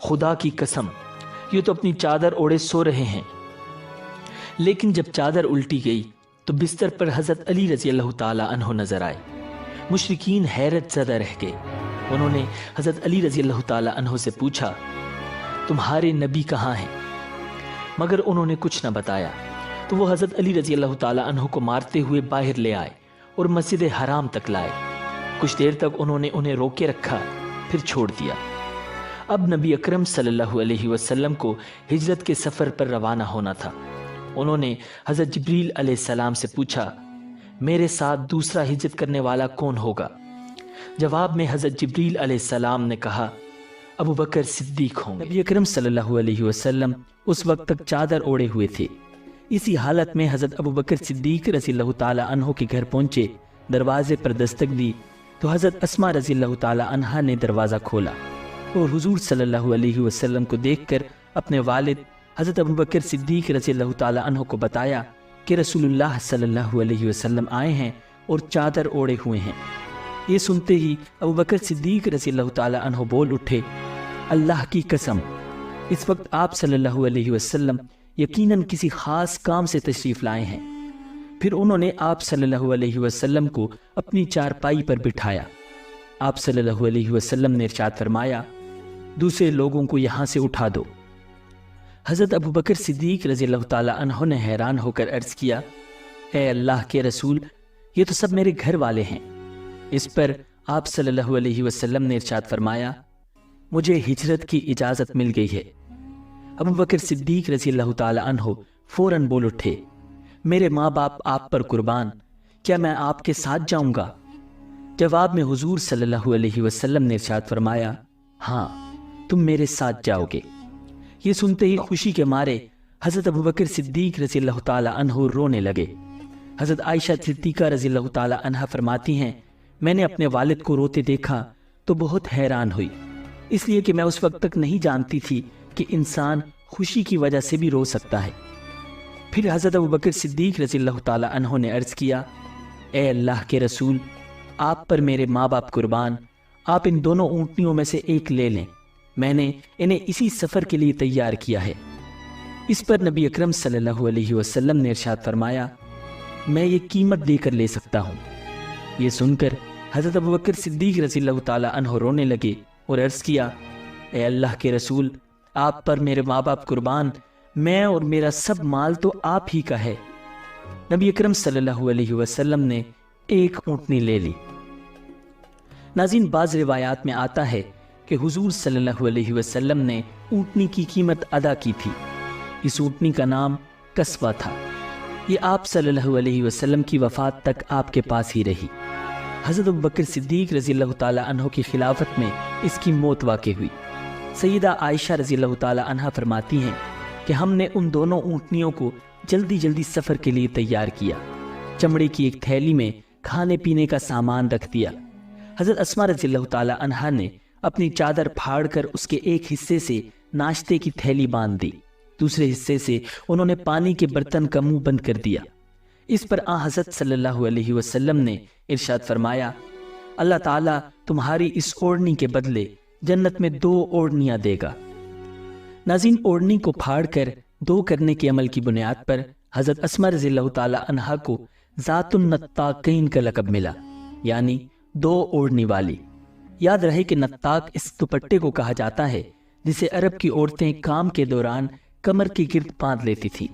خدا کی قسم، یہ تو اپنی چادر اوڑھے سو رہے ہیں۔ لیکن جب چادر الٹی گئی تو بستر پر حضرت علی رضی اللہ تعالی عنہ نظر آئے۔ مشرکین حیرت زدہ رہ گئے۔ انہوں نے حضرت علی رضی اللہ تعالی عنہ سے پوچھا، تمہارے نبی کہاں ہیں؟ مگر انہوں نے کچھ نہ بتایا۔ تو وہ حضرت علی رضی اللہ تعالی عنہ کو مارتے ہوئے باہر لے آئے اور مسجد حرام تک لائے۔ کچھ دیر تک انہوں نے انہیں روکے رکھا، پھر چھوڑ دیا۔ اب نبی اکرم صلی اللہ علیہ وسلم کو ہجرت کے سفر پر روانہ ہونا تھا۔ انہوں نے حضرت جبریل علیہ السلام سے پوچھا، میرے ساتھ دوسرا ہجرت کرنے والا کون ہوگا؟ جواب میں حضرت جبریل علیہ السلام نے کہا، ابو بکر صدیق ہوں گے۔ نبی اکرم صلی اللہ علیہ وسلم اس وقت تک چادر اوڑے ہوئے تھے۔ اسی حالت میں حضرت ابو بکر صدیق رضی اللہ تعالی عنہ کے گھر پہنچے، دروازے پر دستک دی تو حضرت اسماء رضی اللہ تعالی عنہا نے دروازہ کھولا اور حضور صلی اللہ علیہ وسلم کو دیکھ کر اپنے والد حضرت ابو بکر صدیق رضی اللہ تعالی عنہ کو بتایا کہ رسول اللہ صلی اللہ علیہ وسلم آئے ہیں اور چادر اوڑے ہوئے ہیں۔ یہ سنتے ہی ابو بکر صدیق رضی اللہ تعالی عنہ بول اٹھے، اللہ کی قسم، اس وقت آپ صلی اللہ علیہ وسلم یقیناً کسی خاص کام سے تشریف لائے ہیں۔ پھر انہوں نے آپ صلی اللہ علیہ وسلم کو اپنی چارپائی پر بٹھایا۔ آپ صلی اللہ علیہ وسلم نے ارشاد فرمایا، دوسرے لوگوں کو یہاں سے اٹھا دو۔ حضرت ابو بکر صدیق رضی اللہ تعالی عنہ نے حیران ہو کر عرض کیا، اے اللہ کے رسول، یہ تو سب میرے گھر والے ہیں۔ اس پر آپ صلی اللہ علیہ وسلم نے ارشاد فرمایا، مجھے ہجرت کی اجازت مل گئی ہے۔ ابو بکر صدیق رضی اللہ تعالی عنہ فوراً بول اٹھے، میرے ماں باپ آپ پر قربان، کیا میں آپ کے ساتھ جاؤں گا؟ جواب میں حضور صلی اللہ علیہ وسلم نے ارشاد فرمایا، ہاں تم میرے ساتھ جاؤ گے۔ یہ سنتے ہی خوشی کے مارے حضرت ابو بکر صدیق رضی اللہ تعالی عنہ رونے لگے۔ حضرت عائشہ صدیقہ رضی اللہ تعالی عنہ فرماتی ہیں، میں نے اپنے والد کو روتے دیکھا تو بہت حیران ہوئی، اس لیے کہ میں اس وقت تک نہیں جانتی تھی کہ انسان خوشی کی وجہ سے بھی رو سکتا ہے۔ پھر حضرت ابو بکر صدیق رضی اللہ تعالی عنہ نے عرض کیا، اے اللہ کے رسول، آپ پر میرے ماں باپ قربان، آپ ان دونوں اونٹنیوں میں سے ایک لے لیں، میں نے انہیں اسی سفر کے لیے تیار کیا ہے۔ اس پر نبی اکرم صلی اللہ علیہ وسلم نے ارشاد فرمایا، میں یہ قیمت دے کر لے سکتا ہوں۔ یہ سن کر حضرت ابو بکر صدیق رضی اللہ تعالی عنہ رونے لگے اور عرض کیا، اے اللہ کے رسول، آپ پر میرے ماں باپ قربان، میں اور میرا سب مال تو آپ ہی کا ہے۔ نبی اکرم صلی اللہ علیہ وسلم نے ایک اونٹنی لے لی۔ ناظرین، بعض روایات میں آتا ہے کہ حضور صلی اللہ علیہ وسلم نے اونٹنی کی قیمت ادا کی تھی۔ اس اونٹنی کا نام قصوہ تھا۔ یہ آپ صلی اللہ علیہ وسلم کی وفات تک آپ کے پاس ہی رہی۔ حضرت ابو بکر صدیق رضی اللہ تعالی عنہ کی خلافت میں اس کی موت واقع ہوئی۔ سیدہ عائشہ رضی اللہ تعالی عنہ فرماتی ہیں کہ ہم نے ان دونوں اونٹنیوں کو جلدی جلدی سفر کے لیے تیار کیا، چمڑے کی ایک تھیلی میں کھانے پینے کا سامان رکھ دیا۔ حضرت اسماء رضی اللہ تعالی عنہا نے اپنی چادر پھاڑ کر اس کے ایک حصے سے ناشتے کی تھیلی باندھ دی، دوسرے حصے سے انہوں نے پانی کے برتن کا منہ بند کر دیا۔ اس پر حضرت صلی اللہ علیہ وسلم نے ارشاد فرمایا، اللہ تعالیٰ تمہاری اس اوڑھنی کے بدلے جنت میں 2 اوڑھنیاں دے گا۔ ناظرین، اوڑھنی کو پھاڑ کر 2 کرنے کے عمل کی بنیاد پر حضرت اسماء رضی اللہ تعالی عنہا کو ذات النطاقین کا لقب ملا، یعنی 2 اوڑھنی والی۔ یاد رہے کہ نطاق اس دوپٹے کو کہا جاتا ہے جسے عرب کی عورتیں کام کے دوران کمر کے گرد باندھ لیتی تھی۔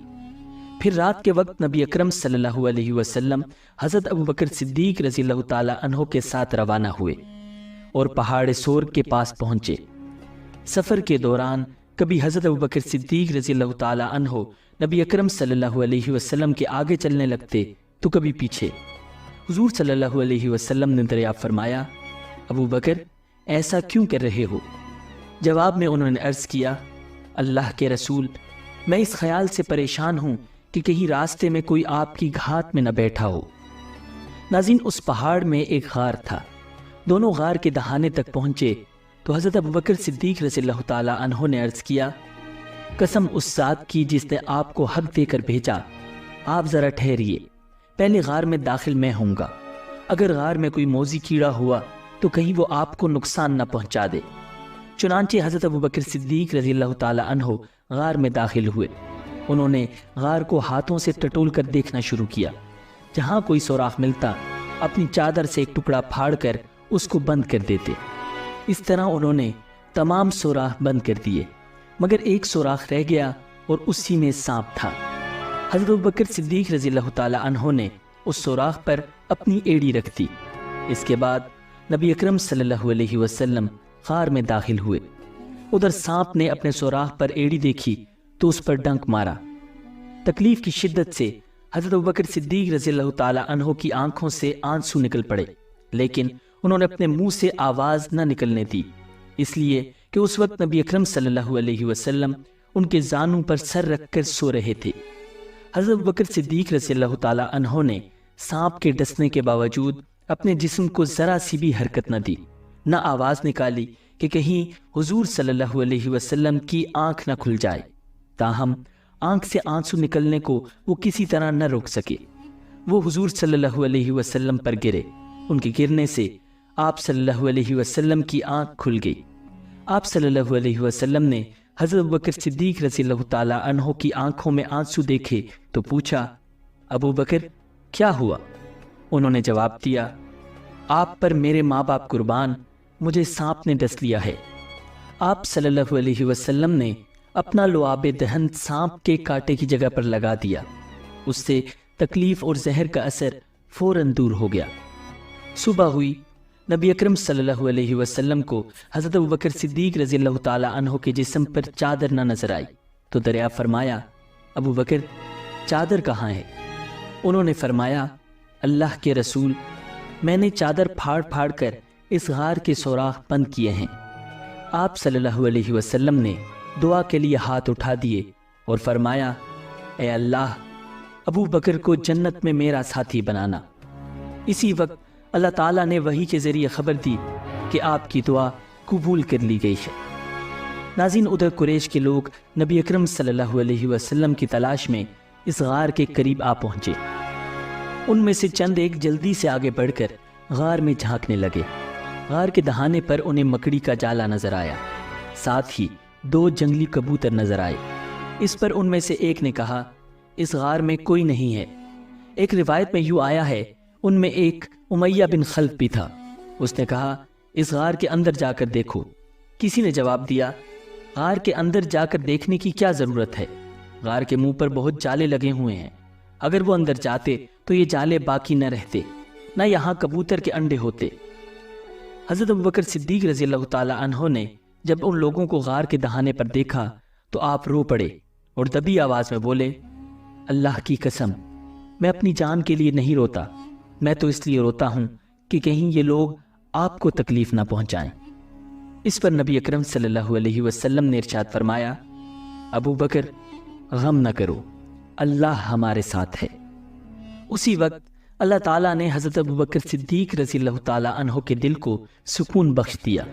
پھر رات کے وقت نبی اکرم صلی اللہ علیہ وسلم حضرت ابو بکر صدیق رضی اللہ تعالی عنہ کے ساتھ روانہ ہوئے اور پہاڑ سور کے پاس پہنچے۔ سفر کے دوران کبھی حضرت ابو بکر صدیق رضی اللہ تعالی عنہ نبی اکرم صلی اللہ علیہ وسلم کے آگے چلنے لگتے تو کبھی پیچھے۔ حضور صلی اللہ علیہ وسلم نے دریافت فرمایا، ابو بکر ایسا کیوں کر رہے ہو؟ جواب میں انہوں نے عرض کیا، اللہ کے رسول، میں اس خیال سے پریشان ہوں کہ کہیں راستے میں کوئی آپ کی گھات میں نہ بیٹھا ہو۔ ناظرین، اس پہاڑ میں ایک غار تھا۔ دونوں غار کے دہانے تک پہنچے تو حضرت ابو بکر صدیق رضی اللہ تعالی عنہ نے عرض کیا، قسم اس ذات کی جس نے آپ کو حق دے کر بھیجا، آپ ذرا ٹھہریے، پہلے غار میں داخل میں ہوں گا۔ اگر غار میں کوئی موذی کیڑا ہوا تو کہیں وہ آپ کو نقصان نہ پہنچا دے۔ چنانچہ حضرت ابو بکر صدیق رضی اللہ تعالی عنہ غار میں داخل ہوئے۔ انہوں نے غار کو ہاتھوں سے ٹٹول کر دیکھنا شروع کیا۔ جہاں کوئی سوراخ ملتا اپنی چادر سے ایک ٹکڑا پھاڑ کر اس کو بند کر دیتے۔ اس طرح انہوں نے تمام سوراخ بند کر دیے، مگر ایک سوراخ رہ گیا اور اسی میں سانپ تھا۔ حضرت ابو بکر صدیق رضی اللہ تعالی عنہ نے اس سوراخ پر اپنی ایڑی رکھ دی۔ اس کے بعد نبی اکرم صلی اللہ علیہ وسلم غار میں داخل ہوئے۔ ادھر سانپ نے اپنے سوراخ پر ایڑی دیکھی تو اس پر ڈنک مارا۔ تکلیف کی شدت سے حضرت ابوبکر صدیق رضی اللہ تعالی عنہ کی آنکھوں سے آنسو نکل پڑے، لیکن انہوں نے اپنے منہ سے آواز نہ نکلنے دی، اس لیے کہ اس وقت نبی اکرم صلی اللہ علیہ وسلم ان کے زانوں پر سر رکھ کر سو رہے تھے۔ حضرت ابوبکر صدیق رضی اللہ تعالی عنہ نے سانپ کے ڈسنے کے باوجود اپنے جسم کو ذرا سی بھی حرکت نہ دی، نہ آواز نکالی کہ کہیں حضور صلی اللہ علیہ وسلم کی آنکھ نہ کھل جائے۔ تاہم آنکھ سے آنسو نکلنے کو وہ کسی طرح نہ روک سکے۔ وہ حضور صلی اللہ علیہ وسلم پر گرے۔ ان کے گرنے سے آپ صلی اللہ علیہ وسلم کی آنکھ کھل گئی۔ آپ صلی اللہ علیہ وسلم نے حضرت ابوبکر صدیق رضی اللہ تعالیٰ عنہ کی آنکھوں میں آنسو دیکھے تو پوچھا، ابو بکر کیا ہوا؟ انہوں نے جواب دیا، آپ پر میرے ماں باپ قربان، مجھے سانپ نے ڈس لیا ہے۔ آپ صلی اللہ علیہ وسلم نے اپنا لعاب دہن سانپ کے کانٹے کی جگہ پر لگا دیا۔ اس سے تکلیف اور زہر کا اثر فوراً دور ہو گیا۔ صبح ہوئی، نبی اکرم صلی اللہ علیہ وسلم کو حضرت ابوبکر صدیق رضی اللہ تعالیٰ عنہ کے جسم پر چادر نہ نظر آئی تو دریافت فرمایا، ابو بکر چادر کہاں ہے؟ انہوں نے فرمایا، اللہ کے رسول، میں نے چادر پھاڑ پھاڑ کر اس غار کے سوراخ بند کیے ہیں۔ آپ صلی اللہ علیہ وسلم نے دعا کے لیے ہاتھ اٹھا دیے اور فرمایا، اے اللہ، ابو بکر کو جنت میں میرا ساتھی بنانا۔ اسی وقت اللہ تعالیٰ نے وحی کے ذریعے خبر دی کہ آپ کی دعا قبول کر لی گئی ہے۔ ناظرین، ادھر قریش کے لوگ نبی اکرم صلی اللہ علیہ وسلم کی تلاش میں اس غار کے قریب آ پہنچے۔ ان میں سے چند ایک جلدی سے آگے بڑھ کر غار میں جھانکنے لگے۔ غار کے دہانے پر انہیں مکڑی کا جالا نظر آیا، ساتھ ہی 2 جنگلی کبوتر نظر آئے۔ اس پر ان میں سے ایک نے کہا، اس غار میں کوئی نہیں ہے۔ ایک روایت میں یوں آیا ہے، ان میں ایک امیہ بن خلف بھی تھا۔ اس نے کہا، اس غار کے اندر جا کر دیکھو۔ کسی نے جواب دیا، غار کے اندر جا کر دیکھنے کی کیا ضرورت ہے؟ غار کے منہ پر بہت جالے لگے ہوئے ہیں، اگر وہ اندر جاتے تو یہ جالے باقی نہ رہتے، نہ یہاں کبوتر کے انڈے ہوتے۔ حضرت ابوبکر صدیق رضی اللہ تعالی عنہ نے جب ان لوگوں کو غار کے دہانے پر دیکھا تو آپ رو پڑے اور دبی آواز میں بولے، اللہ کی قسم، میں اپنی جان کے لیے نہیں روتا، میں تو اس لیے روتا ہوں کہ کہیں یہ لوگ آپ کو تکلیف نہ پہنچائیں۔ اس پر نبی اکرم صلی اللہ علیہ وسلم نے ارشاد فرمایا، ابو بکر غم نہ کرو، اللہ ہمارے ساتھ ہے۔ اسی وقت اللہ تعالیٰ نے حضرت ابوبکر صدیق رضی اللہ تعالیٰ عنہ کے دل کو سکون بخش دیا۔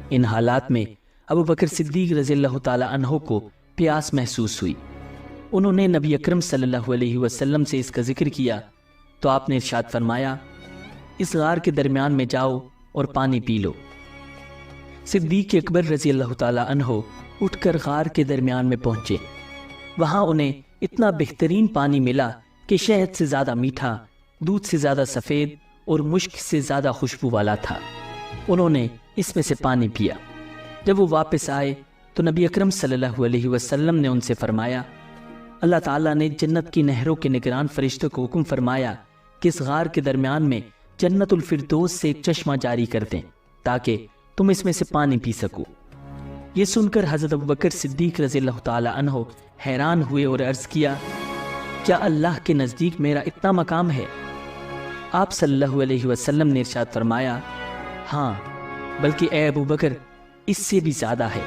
ان حالات میں ابوبکر صدیق رضی اللہ تعالیٰ عنہ کو پیاس محسوس ہوئی۔ انہوں نے نبی اکرم صلی اللہ علیہ وسلم سے اس کا ذکر کیا تو آپ نے ارشاد فرمایا، اس غار کے درمیان میں جاؤ اور پانی پی لو۔ صدیق اکبر رضی اللہ تعالیٰ عنہ اٹھ کر غار کے درمیان میں پہنچے۔ وہاں انہیں اتنا بہترین پانی ملا کہ شہد سے زیادہ میٹھا، دودھ سے زیادہ سفید اور مشک سے زیادہ خوشبو والا تھا۔ انہوں نے اس میں سے پانی پیا۔ جب وہ واپس آئے تو نبی اکرم صلی اللہ علیہ وسلم نے ان سے فرمایا، اللہ تعالیٰ نے جنت کی نہروں کے نگران فرشتوں کو حکم فرمایا کہ اس غار کے درمیان میں جنت الفردوس سے ایک چشمہ جاری کر دیں تاکہ تم اس میں سے پانی پی سکو۔ یہ سن کر حضرت ابوبکر صدیق رضی اللہ تعالی عنہ حیران ہوئے اور عرض کیا، کیا اللہ کے نزدیک میرا اتنا مقام ہے؟ آپ صلی اللہ علیہ وسلم نے ارشاد فرمایا، ہاں، بلکہ اے ابو بکر اس سے بھی زیادہ ہے۔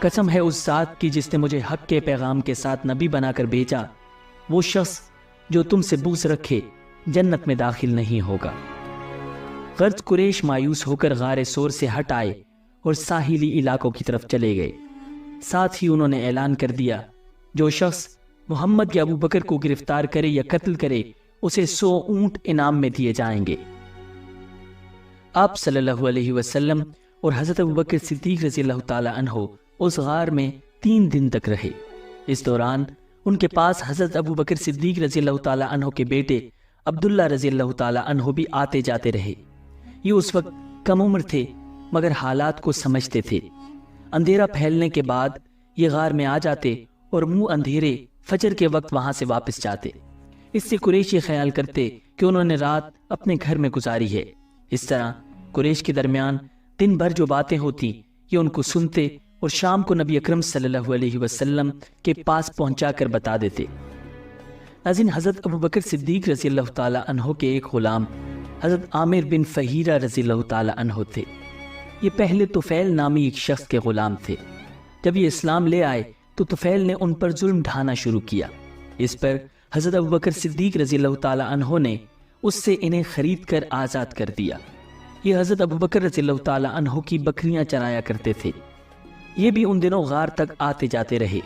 قسم ہے اس ذات کی جس نے مجھے حق کے پیغام کے ساتھ نبی بنا کر بھیجا، وہ شخص جو تم سے بغض رکھے جنت میں داخل نہیں ہوگا۔ غرض قریش مایوس ہو کر غار سور سے ہٹ آئے اور ساحلی علاقوں کی طرف چلے گئے۔ ساتھ ہی انہوں نے اعلان کر دیا، جو شخص محمد یا ابو بکر کو گرفتار کرے یا قتل کرے اسے 100 اونٹ انعام میں دیے جائیں گے۔ آپ صلی اللہ علیہ وسلم اور حضرت ابوبکر صدیق رضی اللہ تعالی عنہ اس غار میں 3 دن تک رہے۔ اس دوران ان کے پاس حضرت ابوبکر صدیق رضی اللہ تعالی عنہ کے بیٹے عبداللہ رضی اللہ تعالی عنہ بھی آتے جاتے رہے۔ یہ اس وقت کم عمر تھے مگر حالات کو سمجھتے تھے۔ اندھیرا پھیلنے کے بعد یہ غار میں آ جاتے اور منہ اندھیرے فجر کے وقت وہاں سے واپس جاتے۔ اس سے قریش یہ خیال کرتے کہ انہوں نے رات اپنے گھر میں گزاری ہے۔ اس طرح قریش کے درمیان دن بھر جو باتیں ہوتی یہ ان کو سنتے اور شام کو نبی اکرم صلی اللہ علیہ وسلم کے پاس پہنچا کر بتا دیتے۔ ناظرین، حضرت ابوبکر صدیق رضی اللہ تعالی عنہ کے ایک غلام حضرت عامر بن فہیرہ رضی اللہ تعالی عنہ تھے۔ یہ پہلے طفیل نامی ایک شخص کے غلام تھے۔ جب یہ اسلام لے آئے تو طفیل نے ان پر ظلم ڈھانا شروع کیا۔ اس پر حضرت ابوبکر صدیق رضی اللہ تعالی عنہ نے اس سے انہیں خرید کر آزاد کر دیا۔ یہ حضرت ابوبکر رضی اللہ تعالی عنہ کی بکریاں چرایا کرتے تھے۔ یہ بھی ان دنوں غار تک آتے جاتے رہے۔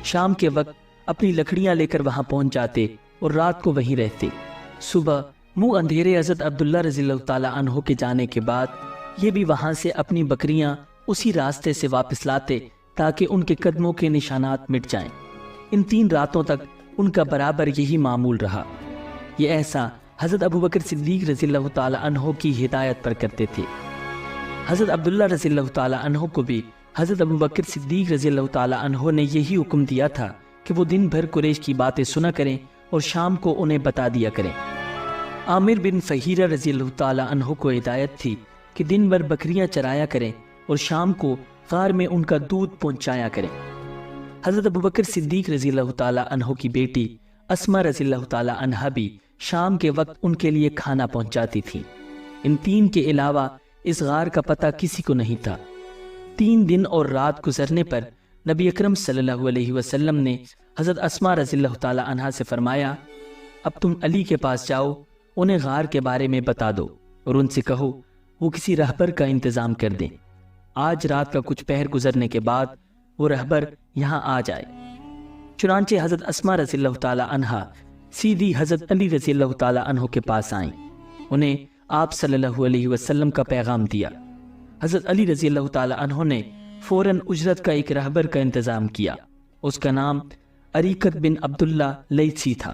شام کے وقت اپنی لکڑیاں لے کر وہاں پہنچ جاتے اور رات کو وہیں رہتے۔ صبح منہ اندھیرے حضرت عبداللہ رضی اللہ تعالی عنہ کے جانے کے بعد یہ بھی وہاں سے اپنی بکریاں اسی راستے سے واپس لاتے تاکہ ان کے قدموں کے نشانات مٹ جائیں۔ ان 3 راتوں تک ان کا برابر یہی معمول رہا۔ یہ ایسا حضرت ابوبکر صدیق رضی اللہ تعالی عنہ کی ہدایت پر کرتے تھے۔ حضرت عبداللہ رضی اللہ تعالی عنہ کو بھی حضرت ابوبکر صدیق رضی اللہ تعالی عنہ نے یہی حکم دیا تھا کہ وہ دن بھر قریش کی باتیں سنا کریں اور شام کو انہیں بتا دیا کریں۔ عامر بن فہیرہ رضی اللہ تعالی عنہ کو ہدایت تھی کہ دن بھر بکریاں چرایا کریں اور شام کو غار میں ان کا دودھ پہنچایا کریں۔ حضرت ابوبکر صدیق رضی اللہ تعالی عنہ کی بیٹی اسما رضی اللہ تعالی عنہ بھی شام کے وقت ان کے لیے کھانا پہنچاتی تھی۔ ان 3 کے علاوہ اس غار کا پتہ کسی کو نہیں تھا۔ 3 دن اور رات گزرنے پر نبی اکرم صلی اللہ علیہ وسلم نے حضرت اسما رضی اللہ تعالی عنہ سے فرمایا، اب تم علی کے پاس جاؤ، انہیں غار کے بارے میں بتا دو اور ان سے کہو وہ کسی رہبر کا انتظام کر دیں۔ آج رات کا کچھ پہر گزرنے کے بعد وہ رہبر یہاں آ جائے۔ چنانچہ حضرت اسما رضی اللہ تعالی عنہ سیدھی حضرت علی رضی اللہ تعالی عنہ کے پاس آئیں۔ انہیں آپ صلی اللہ علیہ وسلم کا پیغام دیا۔ حضرت علی رضی اللہ تعالی عنہ نے فوراً اجرت کا ایک رہبر کا انتظام کیا۔ اس کا نام اریکت بن عبداللہ لیثی تھا۔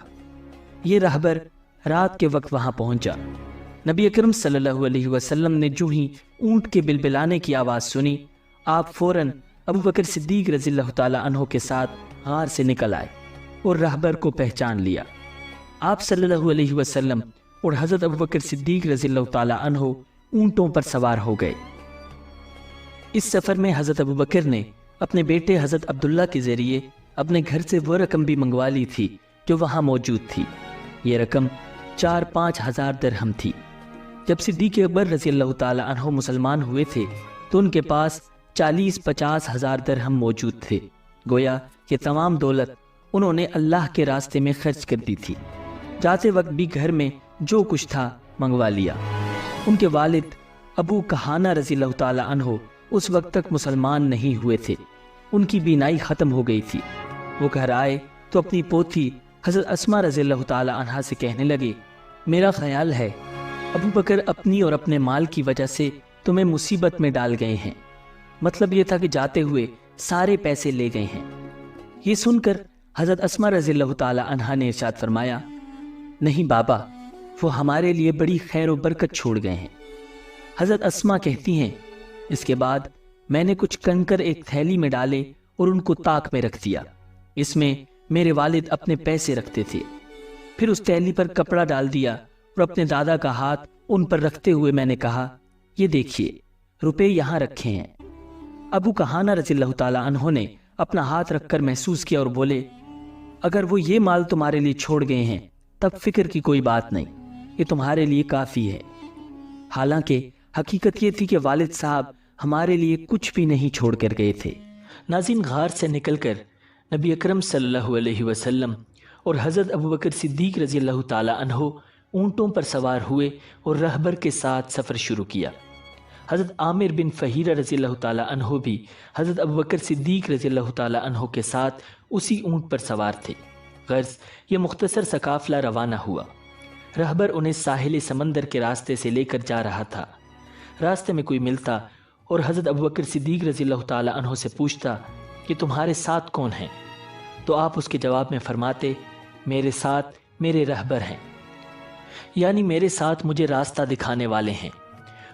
یہ رہبر رات کے وقت وہاں پہنچا۔ نبی اکرم صلی اللہ علیہ وسلم نے جو ہی اونٹ کے بلبلانے کی آواز سنی، آپ فوراً ابوبکر صدیق رضی اللہ تعالی عنہ کے ساتھ غار سے نکل آئے اور رہبر کو پہچان لیا۔ آپ صلی اللہ علیہ وسلم اور حضرت ابوبکر صدیق رضی اللہ تعالی عنہ اونٹوں پر سوار ہو گئے۔ اس سفر میں حضرت ابوبکر نے اپنے بیٹے حضرت عبداللہ کے ذریعے اپنے گھر سے وہ رقم بھی منگوا لی تھی جو وہاں موجود تھی۔ یہ رقم 4-5 ہزار درہم تھی۔ جب صدیق اکبر رضی اللہ تعالی عنہ مسلمان ہوئے تھے تو ان کے پاس 40-50 ہزار درہم موجود تھے۔ گویا کہ تمام دولت انہوں نے اللہ کے راستے میں خرچ کر دی تھی۔ جاتے وقت بھی گھر میں جو کچھ تھا منگوا لیا۔ ان کے والد ابو کہانہ رضی اللہ تعالی عنہ اس وقت تک مسلمان نہیں ہوئے تھے۔ ان کی بینائی ختم ہو گئی تھی۔ وہ گھر آئے تو اپنی پوتی حضرت اسما رضی اللہ تعالی عنہ سے کہنے لگے، میرا خیال ہے ابو بکر اپنی اور اپنے مال کی وجہ سے تمہیں مصیبت میں ڈال گئے ہیں۔ مطلب یہ تھا کہ جاتے ہوئے سارے پیسے لے گئے ہیں۔ یہ سن کر حضرت اسما رضی اللہ تعالی عنہ نے ارشاد فرمایا، نہیں بابا، وہ ہمارے لیے بڑی خیر و برکت چھوڑ گئے ہیں۔ حضرت اسما کہتی ہیں، اس کے بعد میں نے کچھ کنکر ایک تھیلی میں ڈالے اور ان کو طاق میں رکھ دیا۔ اس میں میرے والد اپنے پیسے رکھتے تھے۔ پھر اس تھیلی پر کپڑا ڈال دیا اور اپنے دادا کا ہاتھ ان پر رکھتے ہوئے میں نے کہا، یہ دیکھیے روپے یہاں رکھے ہیں۔ ابو کہانہ رضی اللہ تعالی عنہ نے اپنا ہاتھ رکھ کر محسوس کیا اور بولے، اگر وہ یہ مال تمہارے لیے چھوڑ گئے ہیں تب فکر کی کوئی بات نہیں، یہ تمہارے لیے کافی ہے۔ حالانکہ حقیقت یہ تھی کہ والد صاحب ہمارے لیے کچھ بھی نہیں چھوڑ کر گئے تھے۔ ناظرین، غار سے نکل کر نبی اکرم صلی اللہ علیہ وسلم اور حضرت ابوبکر صدیق رضی اللہ تعالی عنہ اونٹوں پر سوار ہوئے اور رہبر کے ساتھ سفر شروع کیا۔ حضرت عامر بن فہیرہ رضی اللہ تعالی عنہ بھی حضرت ابوبکر صدیق رضی اللہ تعالی عنہ کے ساتھ اسی اونٹ پر سوار تھے۔ غرض یہ مختصر سا قافلہ روانہ ہوا۔ رہبر انہیں ساحل سمندر کے راستے سے لے کر جا رہا تھا۔ راستے میں کوئی ملتا اور حضرت ابوبکر صدیق رضی اللہ تعالی عنہ سے پوچھتا کہ تمہارے ساتھ کون ہیں، تو آپ اس کے جواب میں فرماتے، میرے ساتھ میرے رہبر ہیں، یعنی میرے ساتھ مجھے راستہ دکھانے والے ہیں۔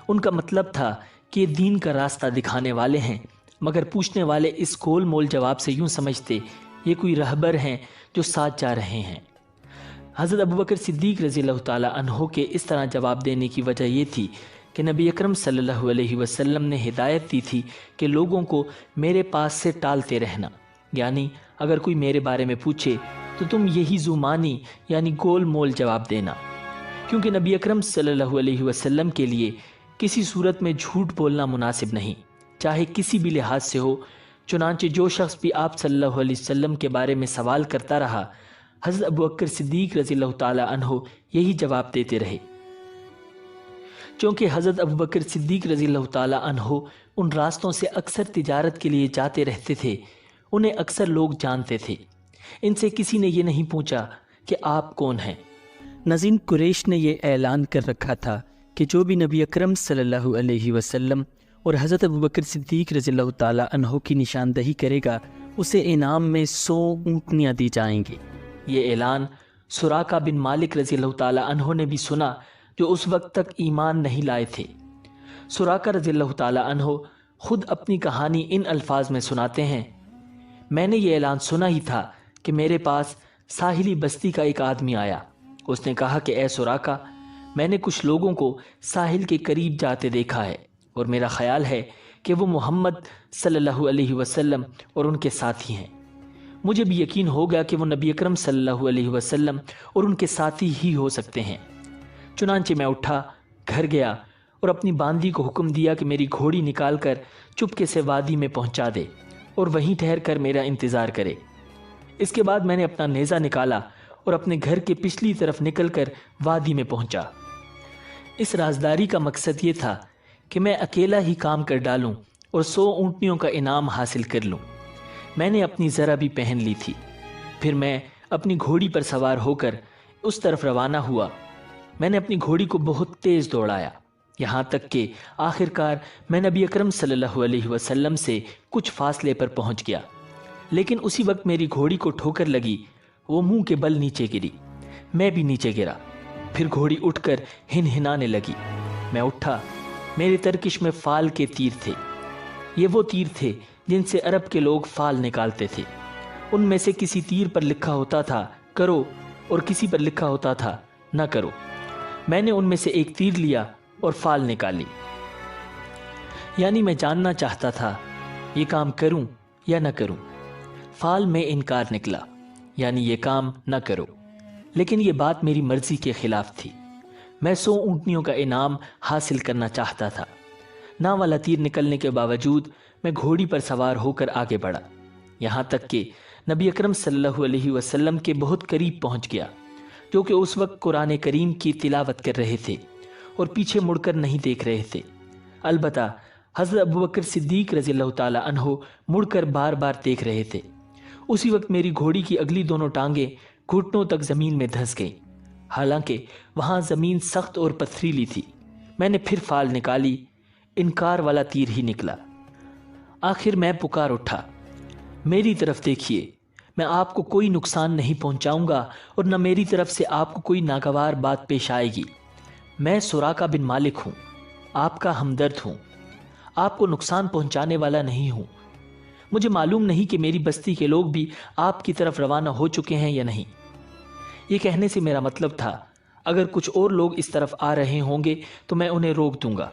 ان کا مطلب تھا کہ یہ دین کا راستہ دکھانے والے ہیں، مگر پوچھنے والے اس گول مول جواب سے یوں سمجھتے یہ کوئی رہبر ہیں جو ساتھ جا رہے ہیں۔ حضرت ابوبکر صدیق رضی اللہ تعالی عنہ کے اس طرح جواب دینے کی وجہ یہ تھی کہ نبی اکرم صلی اللہ علیہ وسلم نے ہدایت دی تھی کہ لوگوں کو میرے پاس سے ٹالتے رہنا، یعنی اگر کوئی میرے بارے میں پوچھے تو تم یہی زمانی یعنی گول مول جواب دینا، کیونکہ نبی اکرم صلی اللہ علیہ وسلم کے لیے کسی صورت میں جھوٹ بولنا مناسب نہیں، چاہے کسی بھی لحاظ سے ہو۔ چنانچہ جو شخص بھی آپ صلی اللہ علیہ وسلم کے بارے میں سوال کرتا رہا، حضرت ابوبکر صدیق رضی اللہ تعالی عنہ یہی جواب دیتے رہے۔ چونکہ حضرت ابوبکر صدیق رضی اللہ تعالی عنہ ان راستوں سے اکثر تجارت کے لیے جاتے رہتے تھے، انہیں اکثر لوگ جانتے تھے۔ ان سے کسی نے یہ نہیں پوچھا کہ آپ کون ہیں۔ ناظرین، قریش نے یہ اعلان کر رکھا تھا کہ جو بھی نبی اکرم صلی اللہ علیہ وسلم اور حضرت ابوبکر صدیق رضی اللہ تعالی عنہ کی نشاندہی کرے گا، اسے انعام میں 100 اونٹنیاں دی جائیں گی۔ یہ اعلان سراقہ بن مالک رضی اللہ تعالی عنہ نے بھی سنا، جو اس وقت تک ایمان نہیں لائے تھے۔ سراقہ رضی اللہ تعالی عنہ خود اپنی کہانی ان الفاظ میں سناتے ہیں: میں نے یہ اعلان سنا ہی تھا کہ میرے پاس ساحلی بستی کا ایک آدمی آیا۔ اس نے کہا کہ اے سراقہ، میں نے کچھ لوگوں کو ساحل کے قریب جاتے دیکھا ہے، اور میرا خیال ہے کہ وہ محمد صلی اللہ علیہ وسلم اور ان کے ساتھی ہیں۔ مجھے بھی یقین ہو گیا کہ وہ نبی اکرم صلی اللہ علیہ وسلم اور ان کے ساتھی ہی ہو سکتے ہیں۔ چنانچہ میں اٹھا، گھر گیا اور اپنی باندی کو حکم دیا کہ میری گھوڑی نکال کر چپکے سے وادی میں پہنچا دے اور وہیں ٹھہر کر میرا انتظار کرے۔ اس کے بعد میں نے اپنا نیزہ نکالا اور اپنے گھر کے پچھلی طرف نکل کر وادی میں پہنچا۔ اس رازداری کا مقصد یہ تھا کہ میں اکیلا ہی کام کر ڈالوں اور 100 اونٹنیوں کا انعام حاصل کر لوں۔ میں نے اپنی زرہ بھی پہن لی تھی۔ پھر میں اپنی گھوڑی پر سوار ہو کر اس طرف روانہ ہوا۔ میں نے اپنی گھوڑی کو بہت تیز دوڑایا، یہاں تک کہ آخر کار میں نبی اکرم صلی اللہ علیہ وسلم سے کچھ فاصلے پر پہنچ گیا۔ لیکن اسی وقت میری گھوڑی کو ٹھوکر لگی، وہ منہ کے بل نیچے گری، میں بھی نیچے گرا۔ پھر گھوڑی اٹھ کر ہنہنانے لگی۔ میں اٹھا، میرے ترکش میں فال کے تیر تھے۔ یہ وہ تیر تھے جن سے عرب کے لوگ فال نکالتے تھے۔ ان میں سے کسی تیر پر لکھا ہوتا تھا کرو اور کسی پر لکھا ہوتا تھا نہ کرو۔ میں نے ان میں سے ایک تیر لیا اور فال نکالی، یعنی میں جاننا چاہتا تھا یہ کام کروں یا نہ کروں۔ فال میں انکار نکلا، یعنی یہ کام نہ کرو، لیکن یہ بات میری مرضی کے خلاف تھی۔ میں 100 اونٹنیوں کا انعام حاصل کرنا چاہتا تھا۔ نہ والا تیر نکلنے کے باوجود میں گھوڑی پر سوار ہو کر آگے بڑھا، یہاں تک کہ نبی اکرم صلی اللہ علیہ وسلم کے بہت قریب پہنچ گیا، جو کہ اس وقت قرآن کریم کی تلاوت کر رہے تھے اور پیچھے مڑ کر نہیں دیکھ رہے تھے۔ البتہ حضرت ابوبکر صدیق رضی اللہ تعالی عنہ مڑ کر بار بار دیکھ رہے تھے۔ اسی وقت میری گھوڑی کی اگلی دونوں ٹانگیں گھٹنوں تک زمین میں دھس گئیں، حالانکہ وہاں زمین سخت اور پتھریلی تھی۔ میں نے پھر فال نکالی، انکار والا تیر ہی نکلا۔ آخر میں پکار اٹھا، میری طرف دیکھیے، میں آپ کو کوئی نقصان نہیں پہنچاؤں گا اور نہ میری طرف سے آپ کو کوئی ناگوار بات پیش آئے گی۔ میں سراقہ بن مالک ہوں، آپ کا ہمدرد ہوں، آپ کو نقصان پہنچانے والا نہیں ہوں۔ مجھے معلوم نہیں کہ میری بستی کے لوگ بھی آپ کی طرف روانہ ہو چکے ہیں یا نہیں۔ یہ کہنے سے میرا مطلب تھا اگر کچھ اور لوگ اس طرف آ رہے ہوں گے تو میں انہیں روک دوں گا۔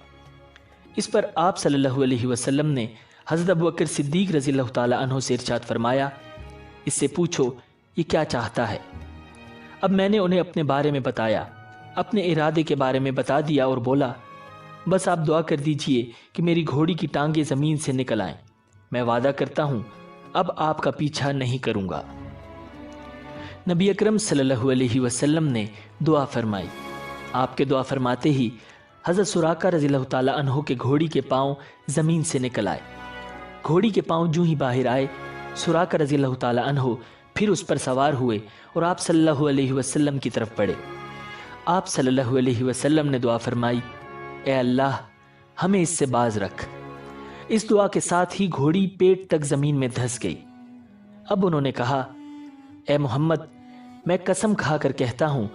اس پر آپ صلی اللہ علیہ وسلم نے حضرت ابوبکر صدیق رضی اللہ تعالی عنہ سے ارشاد فرمایا، اس سے پوچھو یہ کیا چاہتا ہے۔ اب میں نے انہیں اپنے بارے میں بتایا، اپنے ارادے کے بارے میں بتا دیا اور بولا، بس آپ دعا کر دیجئے کہ میری گھوڑی کی ٹانگیں زمین سے نکل آئیں۔ میں وعدہ کرتا ہوں اب آپ کا پیچھا نہیں کروں گا۔ نبی اکرم صلی اللہ علیہ وسلم نے دعا فرمائی۔ آپ کے دعا فرماتے ہی حضرت سراقہ رضی اللہ تعالی عنہ کے گھوڑی کے پاؤں زمین سے نکل آئے۔ گھوڑی کے پاؤں جو ہی باہر آئے، سراقہ رضی اللہ تعالی عنہ پھر اس پر سوار ہوئے اور آپ صلی اللہ علیہ وسلم کی طرف بڑھے۔ آپ صلی اللہ علیہ وسلم نے دعا فرمائی، اے اللہ ہمیں اس سے باز رکھ۔ اس دعا کے ساتھ ہی گھوڑی پیٹ تک زمین میں دھس گئی۔ اب انہوں نے کہا، اے محمد، میں قسم کھا کر کہتا ہوں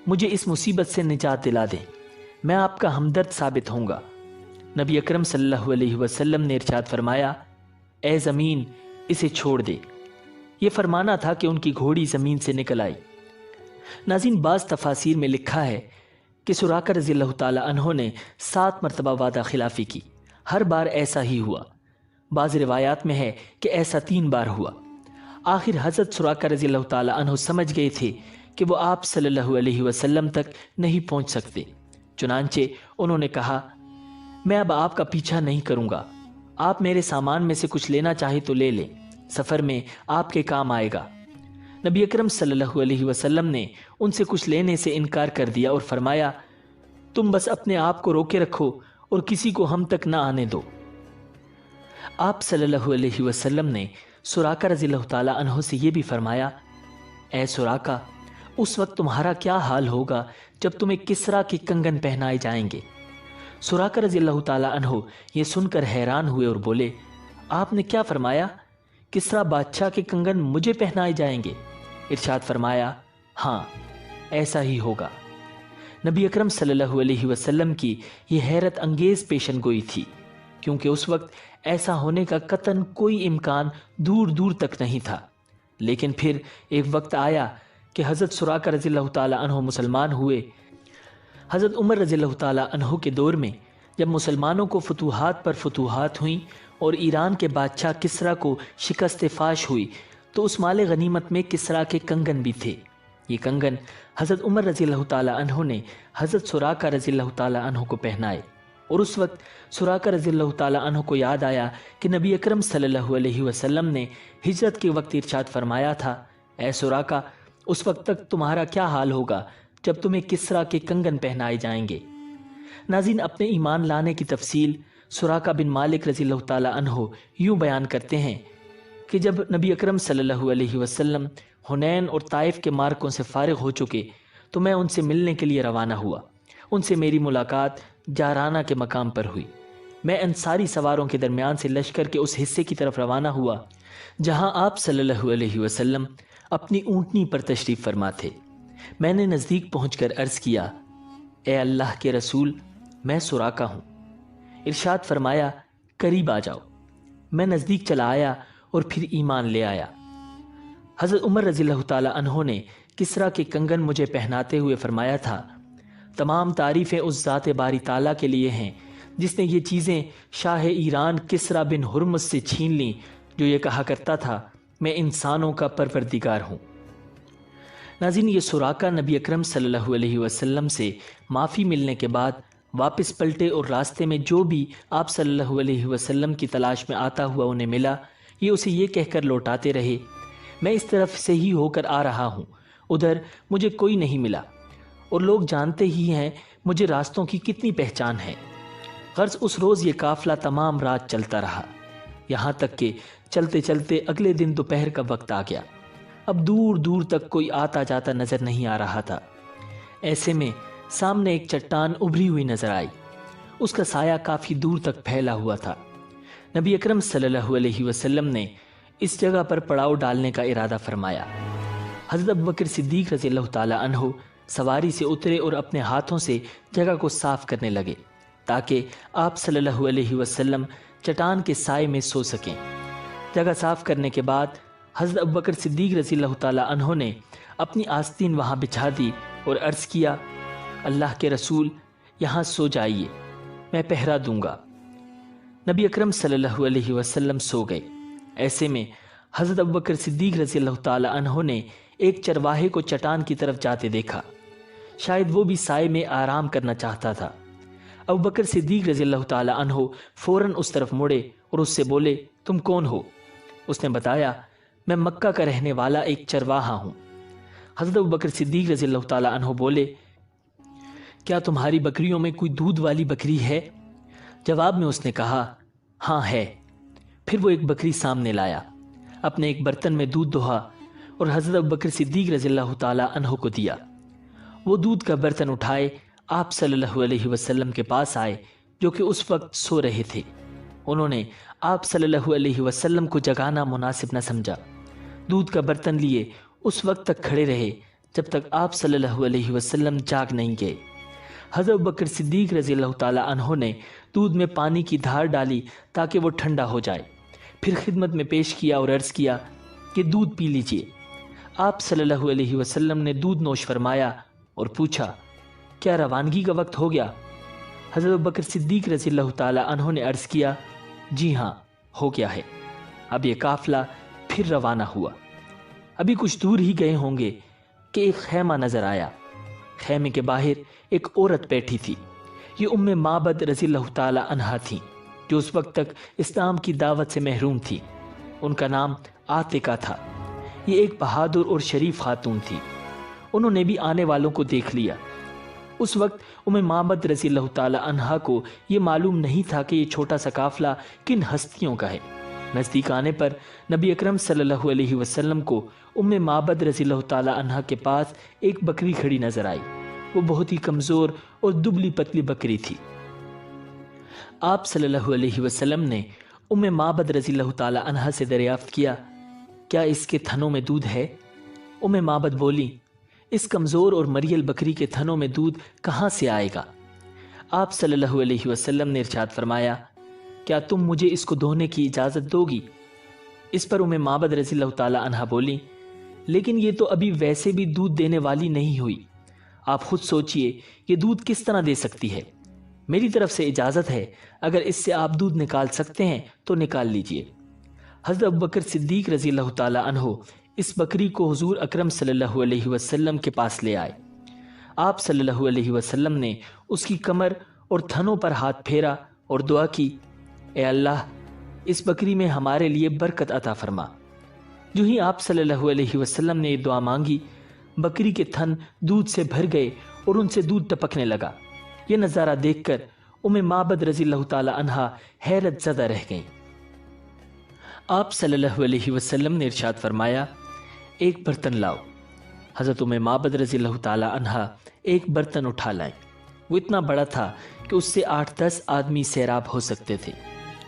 مجھے اس مصیبت سے نجات دلا دیں، میں آپ کا ہمدرد ثابت ہوں گا۔ نبی اکرم صلی اللہ علیہ وسلم نے ارشاد فرمایا، اے زمین اسے چھوڑ دے۔ یہ فرمانا تھا کہ ان کی گھوڑی زمین سے نکل آئی۔ ناظرین، بعض تفاسیر میں لکھا ہے کہ سراقہ رضی اللہ تعالی عنہ نے 7 مرتبہ وعدہ خلافی کی، ہر بار ایسا ہی ہوا۔ بعض روایات میں ہے کہ ایسا 3 بار ہوا۔ آخر حضرت سراقہ رضی اللہ تعالی عنہ سمجھ گئے تھے کہ وہ آپ صلی اللہ علیہ وسلم تک نہیں پہنچ سکتے، چنانچہ انہوں نے کہا، میں اب آپ کا پیچھا نہیں کروں گا، آپ میرے سامان میں سے کچھ لینا چاہے تو لے لیں، سفر میں آپ کے کام آئے گا۔ نبی اکرم صلی اللہ علیہ وسلم نے ان سے کچھ لینے سے انکار کر دیا اور فرمایا، تم بس اپنے آپ کو روکے رکھو اور کسی کو ہم تک نہ آنے دو۔ آپ صلی اللہ علیہ وسلم نے سراقہ رضی اللہ تعالیٰ عنہ سے یہ بھی فرمایا، اے سراقہ، اس وقت تمہارا کیا حال ہوگا جب تمہیں کسریٰ کے کنگن پہنائے جائیں گے۔ سراقہ رضی اللہ تعالیٰ عنہ یہ سن کر حیران ہوئے اور بولے، آپ نے کیا فرمایا؟ کسریٰ بادشاہ کے کنگن مجھے پہنائے جائیں گے؟ ارشاد فرمایا، ہاں ایسا ہی ہوگا۔ نبی اکرم صلی اللہ علیہ وسلم کی یہ حیرت انگیز پیشن گوئی تھی، کیونکہ اس وقت ایسا ہونے کا قطعاً کوئی امکان دور دور تک نہیں تھا۔ لیکن پھر ایک وقت آیا کہ حضرت سراقہ رضی اللہ تعالیٰ عنہ مسلمان ہوئے۔ حضرت عمر رضی اللہ تعالیٰ عنہ کے دور میں جب مسلمانوں کو فتوحات پر فتوحات ہوئیں اور ایران کے بادشاہ کسریٰ کو شکست فاش ہوئی، تو اس مال غنیمت میں کسریٰ کے کنگن بھی تھے۔ یہ کنگن حضرت عمر رضی اللہ تعالیٰ عنہ نے حضرت سراقہ رضی اللہ تعالیٰ عنہ کو پہنائے، اور اس وقت سراقہ رضی اللہ تعالیٰ عنہ کو یاد آیا کہ نبی اکرم صلی اللہ علیہ وسلم نے ہجرت کے وقت ارشاد فرمایا تھا، اے سراقہ، اس وقت تک تمہارا کیا حال ہوگا جب تمہیں کسریٰ کے کنگن پہنائے جائیں گے۔ ناظرین، اپنے ایمان لانے کی تفصیل سراقہ بن مالک رضی اللہ تعالیٰ عنہ یوں بیان کرتے ہیں کہ جب نبی اکرم صلی اللہ علیہ وسلم حنین اور طائف کے مارکوں سے فارغ ہو چکے تو میں ان سے ملنے کے لیے روانہ ہوا۔ ان سے میری ملاقات جارانہ کے مقام پر ہوئی۔ میں انصاری سواروں کے درمیان سے لشکر کے اس حصے کی طرف روانہ ہوا جہاں آپ صلی اللہ علیہ وسلم اپنی اونٹنی پر تشریف فرما تھے۔ میں نے نزدیک پہنچ کر عرض کیا، اے اللہ کے رسول، میں سراقہ ہوں۔ ارشاد فرمایا، قریب آ جاؤ۔ میں نزدیک چلا آیا اور پھر ایمان لے آیا۔ حضرت عمر رضی اللہ تعالیٰ عنہ نے کسریٰ کے کنگن مجھے پہناتے ہوئے فرمایا تھا، تمام تعریفیں اس ذات باری تعالیٰ کے لیے ہیں جس نے یہ چیزیں شاہ ایران کسریٰ بن ہرمز سے چھین لیں، جو یہ کہا کرتا تھا، میں انسانوں کا پروردگار ہوں۔ ناظرین، یہ سراقہ نبی اکرم صلی اللہ علیہ وسلم سے معافی ملنے کے بعد واپس پلٹے اور راستے میں جو بھی آپ صلی اللہ علیہ وسلم کی تلاش میں آتا ہوا انہیں ملا، یہ اسے یہ کہہ کر لوٹاتے رہے، میں اس طرف سے ہی ہو کر آ رہا ہوں، ادھر مجھے کوئی نہیں ملا، اور لوگ جانتے ہی ہیں مجھے راستوں کی کتنی پہچان ہے۔ غرض اس روز یہ قافلہ تمام رات چلتا رہا، یہاں تک کہ چلتے چلتے اگلے دن دوپہر کا وقت آ گیا۔ اب دور دور تک کوئی آتا جاتا نظر نہیں آ رہا تھا۔ ایسے میں سامنے ایک چٹان ابھری ہوئی نظر آئی، اس کا سایہ کافی دور تک پھیلا ہوا تھا۔ نبی اکرم صلی اللہ علیہ وسلم نے اس جگہ پر پڑاؤ ڈالنے کا ارادہ فرمایا۔ حضرت ابوبکر صدیق رضی اللہ تعالیٰ عنہ سواری سے اترے اور اپنے ہاتھوں سے جگہ کو صاف کرنے لگے تاکہ آپ صلی اللہ علیہ وسلم چٹان کے سائے میں سو سکیں۔ جگہ صاف کرنے کے بعد حضرت ابوبکر صدیق رضی اللہ تعالیٰ عنہ نے اپنی آستین وہاں بچھا دی اور عرض کیا، اللہ کے رسول، یہاں سو جائیے، میں پہرا دوں گا۔ نبی اکرم صلی اللہ علیہ وسلم سو گئے۔ ایسے میں حضرت ابوبکر صدیق رضی اللہ تعالیٰ عنہ نے ایک چرواہے کو چٹان کی طرف جاتے دیکھا، شاید وہ بھی سائے میں آرام کرنا چاہتا تھا۔ ابوبکر صدیق رضی اللہ تعالیٰ عنہ فوراً اس طرف مڑے اور اس سے بولے، تم کون ہو؟ اس نے بتایا، میں مکہ کا رہنے والا ایک چرواہا ہوں۔ حضرت ابوبکر صدیق رضی اللہ تعالیٰ عنہ بولے، کیا تمہاری بکریوں میں کوئی دودھ والی بکری ہے؟ جواب میں اس نے کہا، ہاں ہے۔ پھر وہ ایک بکری سامنے لایا، اپنے ایک برتن میں دودھ دہا اور حضرت ابوبکر صدیق رضی اللہ تعالیٰ عنہ کو دیا۔ وہ دودھ کا برتن اٹھائے آپ صلی اللہ علیہ وسلم کے پاس آئے، جو کہ اس وقت سو رہے تھے۔ انہوں نے آپ صلی اللہ علیہ وسلم کو جگانا مناسب نہ سمجھا، دودھ کا برتن لیے اس وقت تک کھڑے رہے جب تک آپ صلی اللہ علیہ وسلم جاگ نہیں گئے۔ حضرت ابوبکر صدیق رضی اللہ تعالیٰ عنہ نے دودھ میں پانی کی دھار ڈالی تاکہ وہ ٹھنڈا ہو جائے، پھر خدمت میں پیش کیا اور عرض کیا کہ دودھ پی لیجئے۔ آپ صلی اللہ علیہ وسلم نے دودھ نوش فرمایا اور پوچھا، کیا روانگی کا وقت ہو گیا؟ حضرت ابوبکر صدیق رضی اللہ تعالیٰ عنہ نے عرض کیا، جی ہاں، ہو گیا ہے۔ اب یہ قافلہ پھر روانہ ہوا۔ ابھی کچھ دور ہی گئے ہوں گے کہ ایک خیمہ نظر آیا۔ خیمے کے باہر ایک عورت بیٹھی تھی۔ یہ معبد رضی اللہ تعالی عنہا تھیں، جو اس وقت تک اسلام کی دعوت سے محروم تھی۔ ان کا نام عاتقہ تھا۔ یہ ایک بہادر اور شریف خاتون تھی۔ انہوں نے بھی آنے والوں کو دیکھ لیا۔ اس وقت معبد رضی اللہ تعالی عنہا کو یہ معلوم نہیں تھا کہ یہ چھوٹا سا قافلہ کن ہستیوں کا ہے۔ نزدیک آنے پر نبی اکرم صلی اللہ علیہ وسلم کو معبد رضی اللہ تعالی عنہا کے پاس ایک بکری کھڑی نظر آئی۔ وہ بہت ہی کمزور اور دبلی پتلی بکری تھی۔ آپ صلی اللہ علیہ وسلم نے معبد رضی اللہ تعالی عنہا سے دریافت کیا، کیا اس کے تھنوں میں دودھ ہے؟ معبد بولی، اس کمزور اور مریل بکری کے تھنوں میں دودھ کہاں سے آئے گا؟ آپ صلی اللہ علیہ وسلم نے ارشاد فرمایا، کیا تم مجھے اس کو دھونے کی اجازت دو گی؟ اس پر معبد رضی اللہ تعالی عنہا بولی، لیکن یہ تو ابھی ویسے بھی دودھ دینے والی نہیں ہوئی، آپ خود سوچئے یہ دودھ کس طرح دے سکتی ہے؟ میری طرف سے اجازت ہے، اگر اس سے آپ دودھ نکال سکتے ہیں تو نکال لیجئے۔ حضرت ابوبکر صدیق رضی اللہ تعالی عنہ اس بکری کو حضور اکرم صلی اللہ علیہ وسلم کے پاس لے آئے۔ آپ صلی اللہ علیہ وسلم نے اس کی کمر اور تھنوں پر ہاتھ پھیرا اور دعا کی، اے اللہ، اس بکری میں ہمارے لیے برکت عطا فرما۔ جو ہی آپ صلی اللہ علیہ وسلم نے یہ دعا مانگی، بکری کے تھن دودھ سے بھر گئے اور ان سے دودھ ٹپکنے لگا۔ یہ نظارہ دیکھ کر معبد رضی اللہ تعالی عنہا حیرت زدہ رہ گئیں۔ آپ صلی اللہ علیہ وسلم نے ارشاد فرمایا، ایک برتن لاؤ۔ حضرت معبد رضی اللہ تعالی عنہا ایک برتن اٹھا لائیں۔ وہ اتنا بڑا تھا کہ اس سے 8-10 آدمی سیراب ہو سکتے تھے۔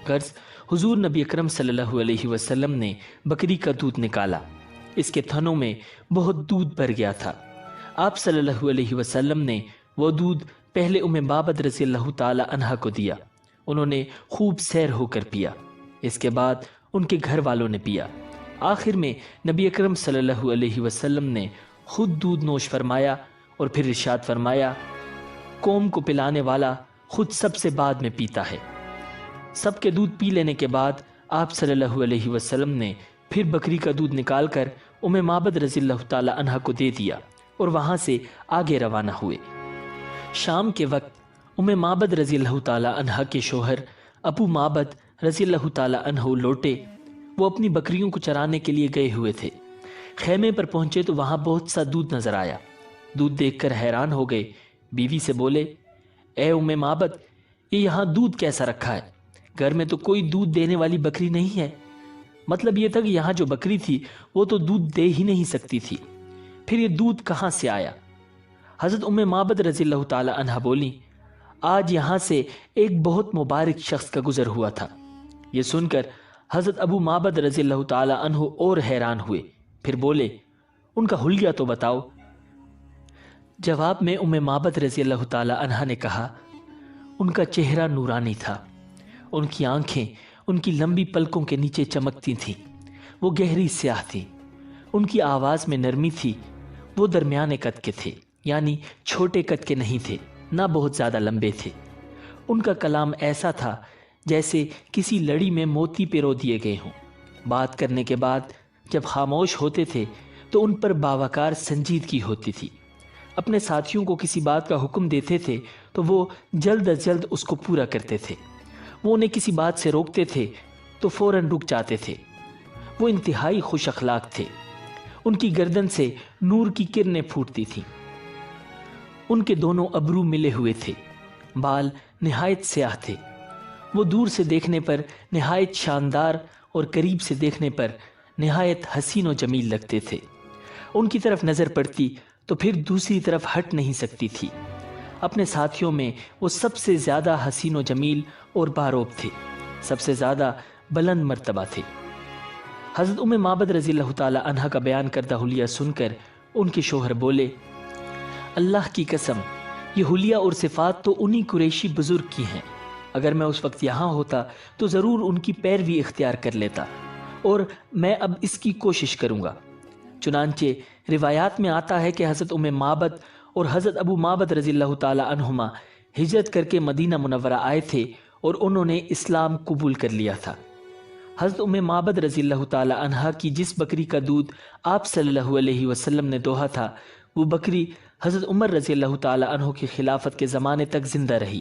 غرض حضور نبی اکرم صلی اللہ علیہ وسلم نے بکری کا دودھ نکالا۔ اس کے تھنوں میں بہت دودھ بھر گیا تھا۔ آپ صلی اللہ علیہ وسلم نے وہ دودھ پہلے معبد رضی اللہ تعالی عنہا کو دیا۔ انہوں نے خوب سیر ہو کر پیا۔ اس کے بعد ان کے گھر والوں نے پیا۔ آخر میں نبی اکرم صلی اللہ علیہ وسلم نے خود دودھ نوش فرمایا اور پھر ارشاد فرمایا، قوم کو پلانے والا خود سب سے بعد میں پیتا ہے۔ سب کے دودھ پی لینے کے بعد آپ صلی اللہ علیہ وسلم نے پھر بکری کا دودھ نکال کر معبد رضی اللہ تعالی عنہا کو دے دیا اور وہاں سے آگے روانہ ہوئے۔ شام کے وقت معبد رضی اللہ تعالی عنہا کے شوہر ابو معبد رضی اللہ تعالی عنہ لوٹے۔ وہ اپنی بکریوں کو چرانے کے لیے گئے ہوئے تھے۔ خیمے پر پہنچے تو وہاں بہت سا دودھ نظر آیا۔ دودھ دیکھ کر حیران ہو گئے۔ بیوی سے بولے، اے معبد، یہ یہاں دودھ کیسا رکھا ہے؟ گھر میں تو کوئی دودھ دینے والی بکری نہیں ہے۔ مطلب یہ تھا کہ یہاں جو بکری تھی وہ تو دودھ دے ہی نہیں سکتی تھی، پھر یہ دودھ کہاں سے آیا؟ حضرت معبد رضی اللہ تعالی عنہا بولی، آج یہاں سے ایک بہت مبارک شخص کا گزر ہوا تھا۔ یہ سن کر حضرت ابو معبد رضی اللہ تعالی عنہ اور حیران ہوئے، پھر بولے، ان کا حلیہ تو بتاؤ۔ جواب میں معبد رضی اللہ تعالی عنہا نے کہا، ان کا چہرہ نورانی تھا، ان کی آنکھیں ان کی لمبی پلکوں کے نیچے چمکتی تھیں، وہ گہری سیاہ تھی، ان کی آواز میں نرمی تھی، وہ درمیانے قد کے تھے، یعنی چھوٹے قد کے نہیں تھے، نہ بہت زیادہ لمبے تھے۔ ان کا کلام ایسا تھا جیسے کسی لڑی میں موتی پیرو دیے گئے ہوں۔ بات کرنے کے بعد جب خاموش ہوتے تھے تو ان پر باوقار سنجیدگی ہوتی تھی۔ اپنے ساتھیوں کو کسی بات کا حکم دیتے تھے تو وہ جلد از جلد اس کو پورا کرتے تھے۔ وہ انہیں کسی بات سے روکتے تھے تو فوراً رک جاتے تھے۔ وہ انتہائی خوش اخلاق تھے۔ ان کی گردن سے نور کی کرنیں پھوٹتی تھیں۔ ان کے دونوں ابرو ملے ہوئے تھے، بال نہایت سیاہ تھے۔ وہ دور سے دیکھنے پر نہایت شاندار اور قریب سے دیکھنے پر نہایت حسین و جمیل لگتے تھے۔ ان کی طرف نظر پڑتی تو پھر دوسری طرف ہٹ نہیں سکتی تھی۔ اپنے ساتھیوں میں وہ سب سے زیادہ حسین و جمیل اور باروب تھے، سب سے زیادہ بلند مرتبہ تھے۔ حضرت معبد رضی اللہ تعالی عنہا کا بیان کردہ حلیہ سن کر ان کے شوہر بولے، اللہ کی قسم، یہ حلیہ اور صفات تو انہی قریشی بزرگ کی ہیں۔ اگر میں اس وقت یہاں ہوتا تو ضرور ان کی پیروی اختیار کر لیتا، اور میں اب اس کی کوشش کروں گا۔ چنانچہ روایات میں آتا ہے کہ حضرت معبد اور حضرت ابو معبد رضی اللہ تعالی عنہما ہجرت کر کے مدینہ منورہ آئے تھے اور انہوں نے اسلام قبول کر لیا تھا۔ حضرت معبد رضی اللہ تعالی عنہا کی جس بکری کا دودھ آپ صلی اللہ علیہ وسلم نے دوہا تھا، وہ بکری حضرت عمر رضی اللہ تعالی عنہ کی خلافت کے زمانے تک زندہ رہی۔